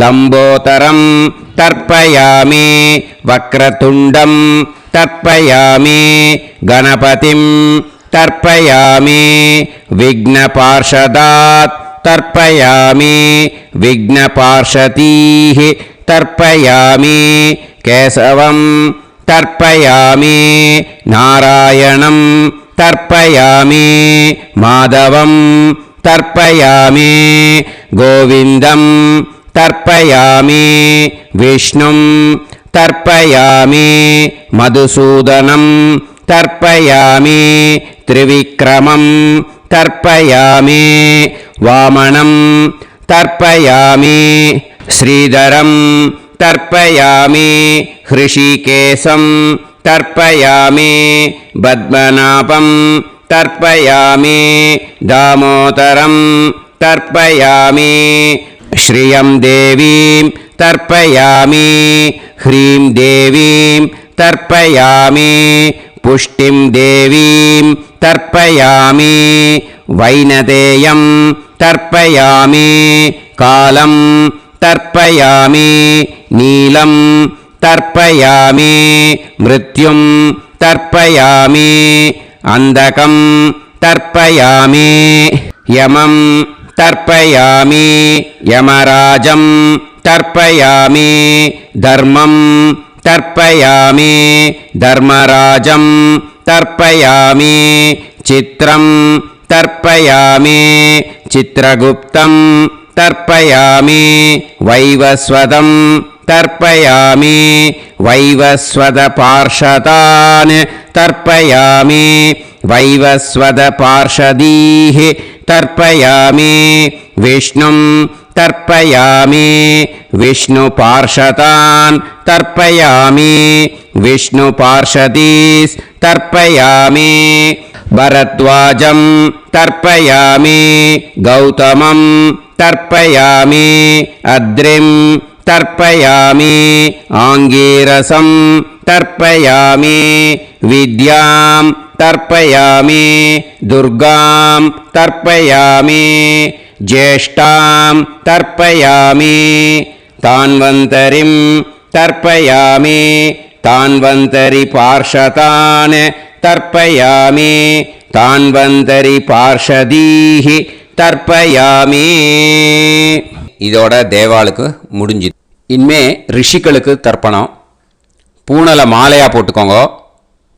लम्बोदरं तर्पयामि वक्रतुण्डं तर्पयामि गणपतिं तर्पयामि विघ्नपार्षदात् तर्पयामि विघ्नपार्षदीः तर्पयामि केशवं तर्पयामि नारायणं तर्पयामि माधवं तर्पयामि गोविन्दं तर्पयामि विष्णुं तर्पयामि मधुसूदनं तर्पयामि त्रिविक्रमं तर्पयामि वामनं तर्पयामि श्रीधरं तर्पयामि हृषिकेशं तर्पयामि पद्मनाभं तर्पयामि दामोदरं तर्पयामि श्रियं देवीं तर्पयामि ह्रीं देवीं तर्पयामि पुष्टिं देवीं तर्पयामि वैनतेयं तर्पयामि कालं तर्पयामि नीलं तर्पयामि मृत्युं तर्पयामि अन्धकं तर्पयामि यमं तर्पयामि यमराजं तर्पयामि धर्मं तर्पयामि धर्मराजं तर्पयामि चित्रं तर्पयामि चित्रगुप्तं तर्पयामि वैवस्वतं तर्पयामि वैवस्वतपार्षदान् तर्पयामि वैवस्वतपार्षदीः तर्पयामि विष्णुं तर्पयामि विष्णुपार्षदान् तर्पयामि विष्णुपार्षदीस् तर्पयामि भरद्वाजं तर्पयामि गौतमं तर्पयामि अद्रिं तर्पयामि आङ्गीरसं तर्पयामि विद्यां तर्पयामि दुर्गां तर्पयामि ज्येष्ठां तर्पयामि तान्वन्तरिं तर्पयामि तान्वन्तरिपार्षदान् तर्पयामि तान्वन्तरिपार्षदीः तर्पयामि இதோட தேவாளுக்கு முடிஞ்சுது. இனிமே ரிஷிகளுக்கு தர்ப்பணம். பூனலை மாலையாக போட்டுக்கோங்க.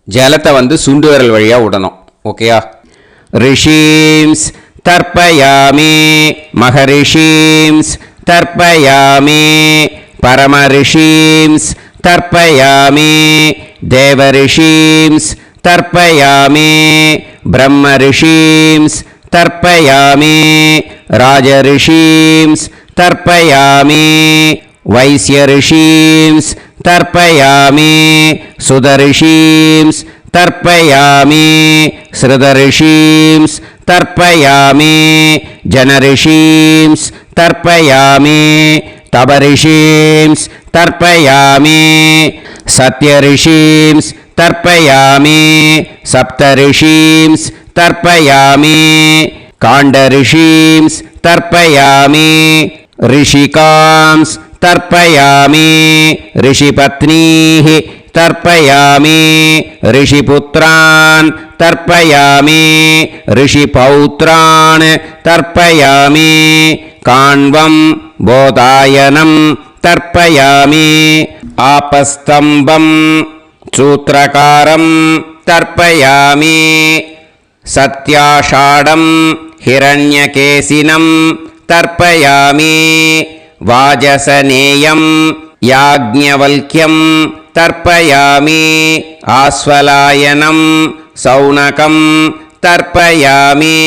ஜலத்தை சுண்டு விரல் வழியாக விடணும். ஓகேயா? ரிஷீம்ஸ் தர்ப்பயாமி மகரிஷீம்ஸ் தர்ப்பயாமி பரமரிஷீம்ஸ் தர்ப்பயாமி தேவரிஷீம்ஸ் தர்ப்பயாமி பிரம்மரிஷீம்ஸ் தர்ப்பயாமி ராஜரிஷீம்ஸ் तर्पयामि वैश्यऋषींस् तर्पयामि सुदऋषींस् तर्पयामि श्रुतऋषींस् तर्पयामि जनऋषींस् तर्पयामि तपऋषींस् तर्पयामि सत्यऋषींस् तर्पयामि सप्तऋषींस् तर्पयामि काण्डऋषींस् तर्पयामि ऋषिकांस् तर्पयामि ऋषिपत्नीः तर्पयामि ऋषिपुत्रान् तर्पयामि ऋषिपौत्रान् तर्पयामि काण्वं बोधायनं तर्पयामि आपस्तम्भं सूत्रकारं तर्पयामि सत्याषाढं हिरण्यकेशिनं तर्पयामि वाजसनेयं याज्ञवल्क्यं तर्पयामि आस्वलायनं सौनकं तर्पयामि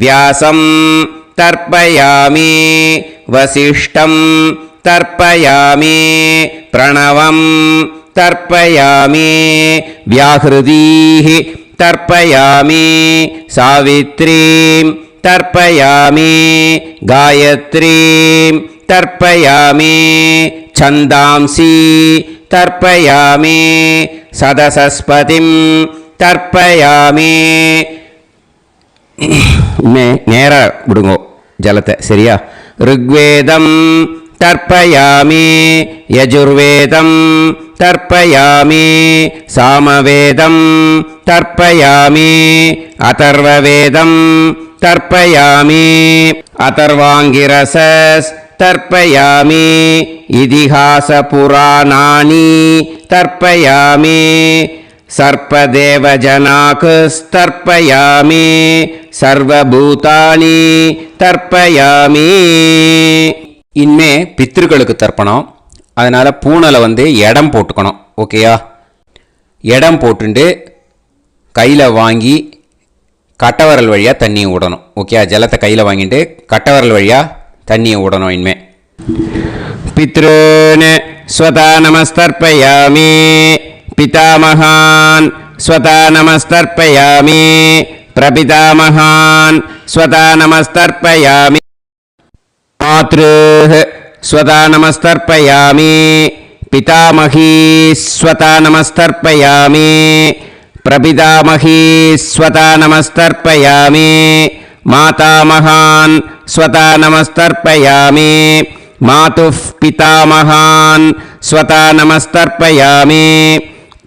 व्यासं तर्पयामि वसिष्ठं तर्पयामि प्रणवं तर्पयामि व्याहृतीः तर्पयामि सावित्रीं तर्पयामि गायत्रीं तर्पयामि छन्दांसि तर्पयामि सदसस्पतिं तर्पयामि நேர விடுங்கோ ஜலத்தை சரியா ऋग्वेदं तर्पयामि यजुर्वेदं तर्पयामि सामवेदं तर्पयामि अथर्ववेदं तर्पयामि अथर्वाङ्गिरसस् तर्पयामि इतिहासपुराणानि तर्पयामि सर्पदेवजनाकस्तर्पयामि सर्वभूतानि तर्पयामि இனிமே பித்ருக்களுக்கு தர்ப்பணம். அதனால் பூனலை இடம் போட்டுக்கணும். ஓகேயா? இடம் போட்டுண்டு கையில் வாங்கி கட்டவரல் வழியாக தண்ணியை விடணும். ஓகேயா? ஜலத்தை கையில் வாங்கிட்டு கட்டவரல் வழியாக தண்ணியை விடணும். இனிமே பித்ருன் ஸ்வதா நமஸ்தர்ப்பயாமி பிதாமகான் ஸ்வதா நமஸ்தர்ப்பயாமி பிரபிதாமகான் ஸ்வதா நமஸ்தர்ப்பயாமி मातृः स्वता नमस्तर्पयामि पितामही स्वता नमस्तर्पयामि प्रपितामही स्वता नमस्तर्पयामि मातामहान् स्वता नमस्तर्पयामि मातुः पितामहान् स्वता नमस्तर्पयामि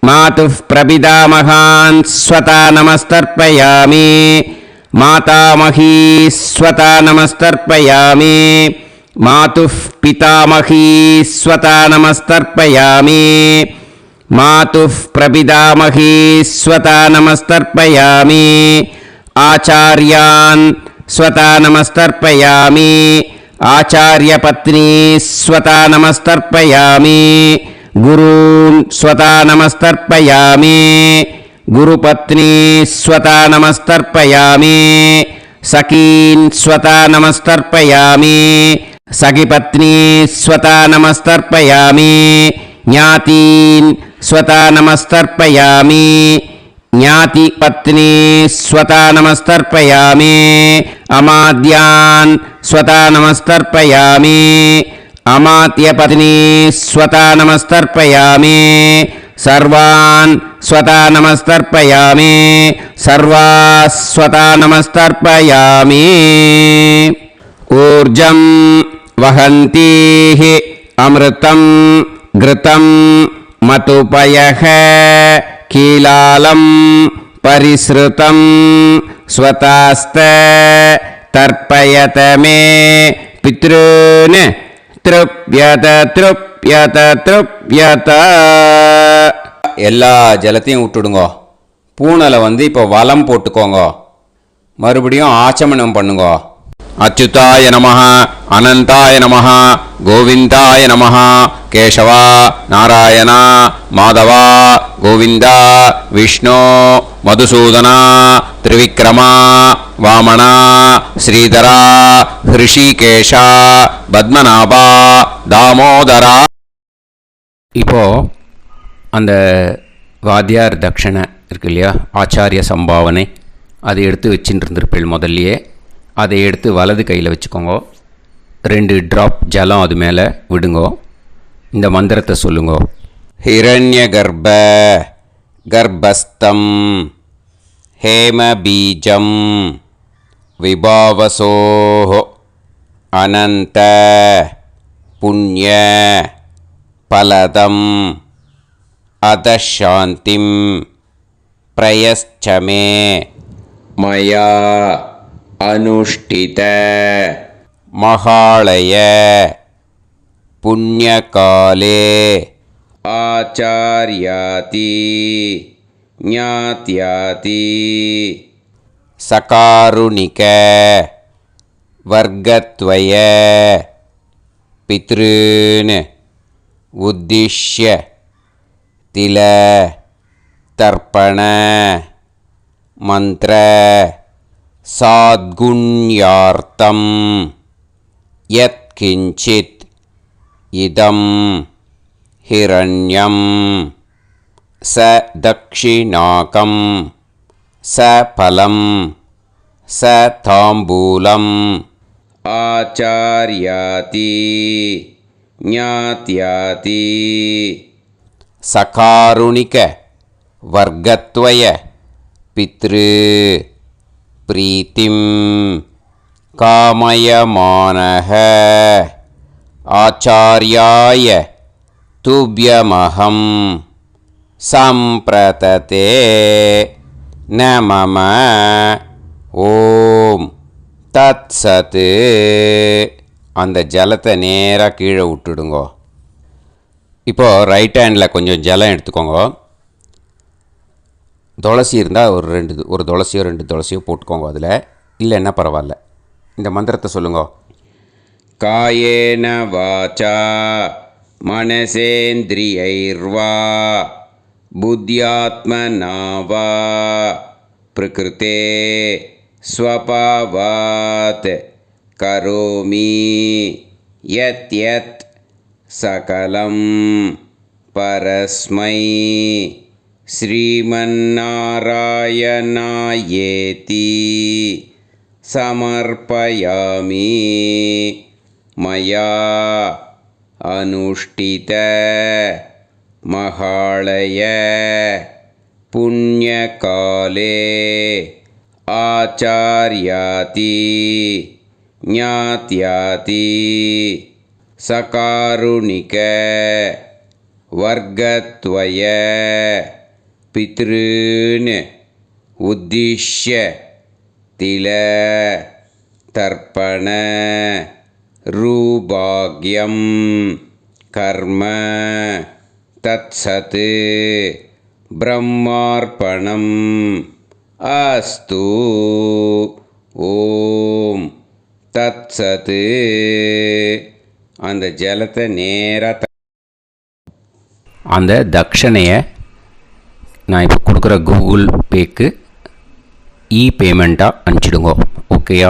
मातुः प्रपितामहान् स्वता नमस्तर्पयामि मातामही स्वता नमस्तर्पयामि मातुः पितामही स्वता नमस्तर्पयामि मातुः प्रपितामही स्वता नमस्तर्पयामि आचार्यान् स्वता नमस्तर्पयामि आचार्यपत्नी स्वता नमस्तर्पयामि गुरून् स्वता नमस्तर्पयामि गुरुपत्नी स्वता नमस्तर्पयामि सखीन् स्वता नमस्तर्पयामि सखिपत्नी स्वता नमस्तर्पयामि ज्ञातीन् स्वता नमस्तर्पयामि ज्ञातिपत्नी स्वता नमस्तर्पयामि अमाद्यान् स्वता नमस्तर्पयामि अमात्यपत्नी स्वता नमस्तर्पयामि सर्वान् स्वता नमस्तर्पयामि सर्वाः स्वता नमस्तर्पयामि ऊर्जं वहन्तीः अमृतं घृतं मतुपयः कीलालं परिसृतं स्वतास्त तर्पयत मे पितॄन् तृप्यत तृप्यत तृप्यत எல்லா ஜலத்தையும் விட்டுடுங்கோ. பூனலை இப்போ வலம் போட்டுக்கோங்க. மறுபடியும் ஆச்சமனம் பண்ணுங்கோ. அச்சுதாய நமஹ அனந்தாய நமஹ கோவிந்தாய நமஹ கேசவா நாராயணா மாதவா கோவிந்தா விஷ்ணு மதுசூதனா திரிவிக்ரமா வாமனா ஸ்ரீதரா ஹிருஷிகேஷா பத்மநாபா தாமோதரா. இப்போ அந்த வாத்தியார் தட்சணை இருக்கு இல்லையா, ஆச்சாரிய சம்பாவனை, அதை எடுத்து வச்சுட்டு இருந்திருப்பேள் முதல்லையே. அதை எடுத்து வலது கையில் வச்சுக்கோங்க. 2 ட்ராப் ஜலம் அது மேலே விடுங்கோ. இந்த மந்திரத்தை சொல்லுங்கோ. ஹிரண்ய கர்ப்ப கர்ப்பஸ்தம் ஹேம பீஜம் விபாவசோஹோ அனந்த புண்ணிய பலதம் அதசாந்திம் பிரயச்சமே மயா அனுஷ்டித மகாளய புண்ணியகாலே ஆச்சார்யாதி ஞாத்யாதி சகாருணிக வர்க்கத்வய பித்ருன் உத்திஷ்ய தில தர்ப்பண மந்திர சாத்குண்யார்த்தம் யத்கிஞ்சித் இதம் ஹிரண்யம் ச தக்ஷிணாகம் ச பலம் ச தாம்பூலம் ஆச்சார்யாதி ஞாத்யாதி சகாருணிக வர்க்கத்வய பித்ரு பிரீத்திம் காமயமானஹ ஆச்சார்யாய துப்யமஹம் சம்பிரததே நமம ஓம் தத் சத். அந்த ஜலத்தை நேராக கீழே விட்டுடுங்கோ. இப்போது ரைட் ஹேண்டில் கொஞ்சம் ஜலம் எடுத்துக்கோங்க. துளசி இருந்தால் ஒரு துளசியோ 2 துளசியோ போட்டுக்கோங்க. அதில் இல்லைன்னா பரவாயில்ல. இந்த மந்திரத்தை சொல்லுங்க. காயேன வாச்சா மனசேந்திரியைர்வா புத்தியாத்மனா வா பிரகிருதே ஸ்வபாவாத் கரோமி யத் யத் சகலம் பரஸ்மை ஸ்ரீமன்னாராயணாயேதி சமர்ப்பயாமி மயா அனுஷ்டித மகாளய புண்ணியகாலே ஆச்சார்யாதி ஞாத்யாதி சகாருணிக வர்க்கத்வய பித்ருன் உத்திஷ்ய தில தர்ப்பண ரூபாக்யம் கர்ம தத்சத் பிரம்மார்ப்பணம் அஸ்து. ஓம் தத்சத். அந்த ஜலத்தை நேராக அந்த தட்சணையை நான் இப்போ கொடுக்குற கூகுள் பேக்கு பேமெண்ட்டாக அனுப்பிச்சிடுங்க. ஓகேயா?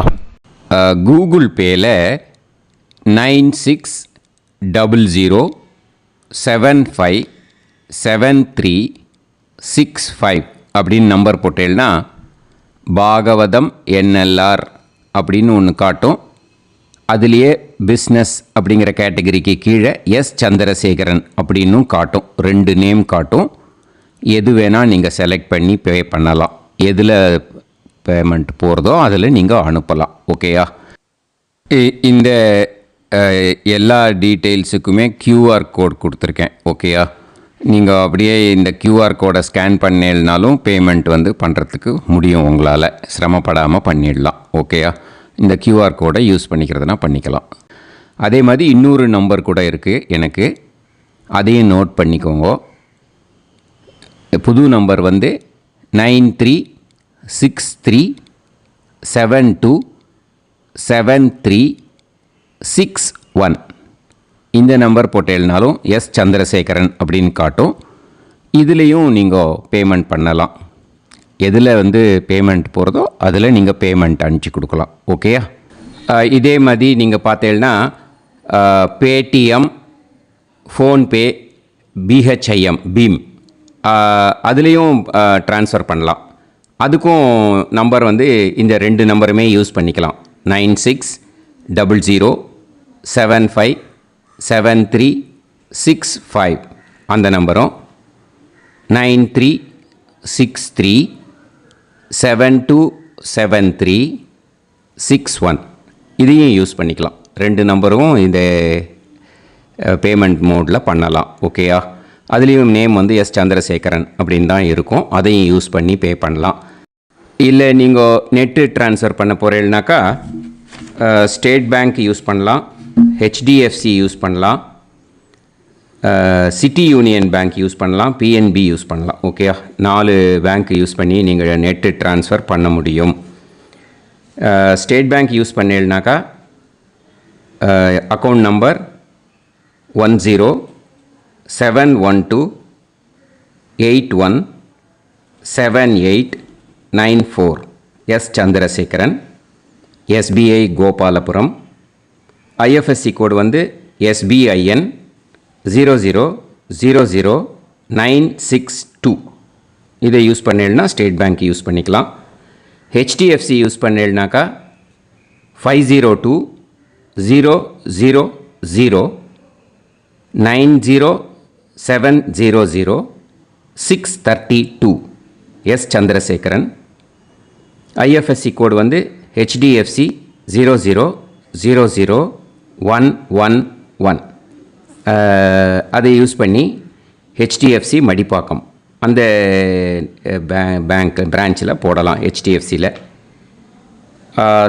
கூகுள் பேயில் 9600757365 அப்படின்னு நம்பர் போட்டேன்னா பாகவதம் NLR அப்படின்னு ஒன்று காட்டும். அதுலேயே பிஸ்னஸ் அப்படிங்கிற கேட்டகரிக்கு கீழே எஸ் சந்திரசேகரன் அப்படின்னும் காட்டும். 2 நேம் காட்டும். எது வேணால் நீங்கள் செலக்ட் பண்ணி பே பண்ணலாம். எதில் பேமெண்ட் போகிறதோ அதில் நீங்கள் அனுப்பலாம். ஓகேயா? இந்த எல்லா டீட்டெயில்ஸுக்குமே QR கோட் கொடுத்துருக்கேன். ஓகேயா? நீங்கள் அப்படியே இந்த QR கோடை ஸ்கேன் பண்ணேன்னாலும் பேமெண்ட் பண்ணுறதுக்கு முடியும். உங்களால் சிரமப்படாமல் பண்ணிடலாம். ஓகேயா? இந்த QR கோடை யூஸ் பண்ணிக்கிறதுனா பண்ணிக்கலாம். அதே மாதிரி இன்னொரு நம்பர் கூட இருக்குது எனக்கு. அதையும் நோட் பண்ணிக்கோங்க. புது நம்பர் 9363727361. இந்த நம்பர் போட்டேல்னாலும் எஸ் சந்திரசேகரன் அப்படின்னு காட்டும். இதுலேயும் நீங்கள் பேமெண்ட் பண்ணலாம். எதில் பேமெண்ட் போகிறதோ அதில் நீங்கள் பேமெண்ட் அனுப்பிச்சி கொடுக்கலாம். ஓகேயா? இதே மாதிரி நீங்கள் பார்த்தேன்னா பேடிஎம், ஃபோன்பே, BHIM பீம் அதுலேயும் ட்ரான்ஸ்ஃபர் பண்ணலாம். அதுக்கும் நம்பர் இந்த 2 நம்பருமே யூஸ் பண்ணிக்கலாம். 9600757365 அந்த நம்பரும் 9363727361 இதையும் யூஸ் பண்ணிக்கலாம். 2 நம்பரும் இந்த பேமெண்ட் மோடில் பண்ணலாம். ஓகேயா? அதுலேயும் நேம் எஸ் சந்திரசேகரன் அப்படின்னு தான் இருக்கும். அதையும் யூஸ் பண்ணி பே பண்ணலாம். இல்லை நீங்கள் நெட்டு ட்ரான்ஸ்ஃபர் பண்ண போகிறீங்கனாக்கா ஸ்டேட் பேங்க் யூஸ் பண்ணலாம், HDFC யூஸ் பண்ணலாம், சிட்டி யூனியன் பேங்க் யூஸ் பண்ணலாம், PNB யூஸ் பண்ணலாம். ஓகேயா? 4 பேங்க் யூஸ் பண்ணி நீங்கள் நெட்டு ட்ரான்ஸ்ஃபர் பண்ண முடியும். ஸ்டேட் பேங்க் யூஸ் பண்ணீங்கனாக்கா account number 10712817894 S Chandrasekaran, SBI Gopalapuram. IFSC code SBIN 0000962. இதை யூஸ் பண்ணேன்னா ஸ்டேட் பேங்க் யூஸ் பண்ணிக்கலாம். HDFC யூஸ் பண்ணேன்னாக்கா 50200907000632 S Chandrasekaran. IFSC code HDFC 0000111. அதை யூஸ் பண்ணி HDFC மடிப்பாக்கம் அந்த பேங்க் பிரான்ச்சில் போடலாம். HDFCயில்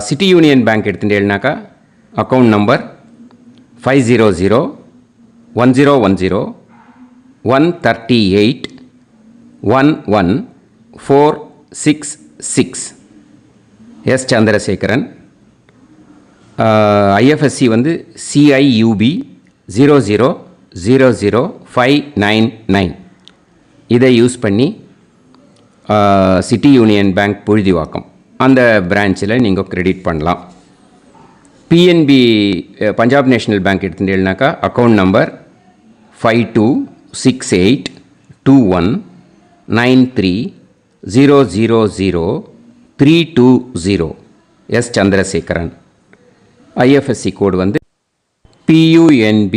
சிட்டி யூனியன் பேங்க் எடுத்துட்டேன்னாக்கா account number 500101381146 S Chandrasekaran. IFSC CIUB 0000599. இதை யூஸ் பண்ணி சிட்டி யூனியன் பேங்க் புழுதிவாக்கம் அந்த பிரான்ச்சில் நீங்கள் கிரெடிட் பண்ணலாம். PNB பஞ்சாப் நேஷ்னல் பேங்க் எடுத்துட்டேன்னாக்கா account number 52682193000320 S Chandrasekaran. IFSC code PUNB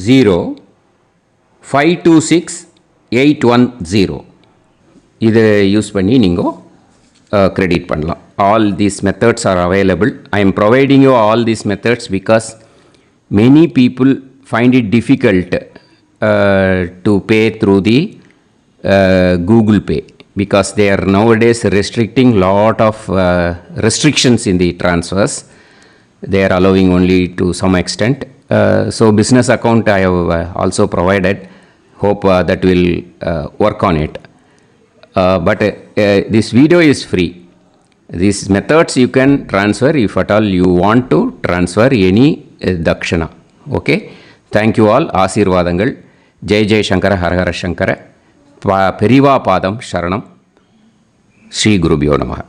0526810 இதை யூஸ் பண்ணி நீங்கள் கிரெடிட் பண்ணலாம். All these methods are available. I am providing you all these methods because many people find it difficult to pay through the Google Pay because they are nowadays restricting lot of restrictions in the transfers. They are allowing only to some extent. So business account I have also provided. Hope that will work on it. But this video is free. These methods you can transfer if at all you want to transfer any dakshana. Okay. Thank you all. Aasirvadangal. Jai Jai Shankara Har Har Shankara. Periva பாதம் சரணம். ஸ்ரீ குருபியோ நமஹ.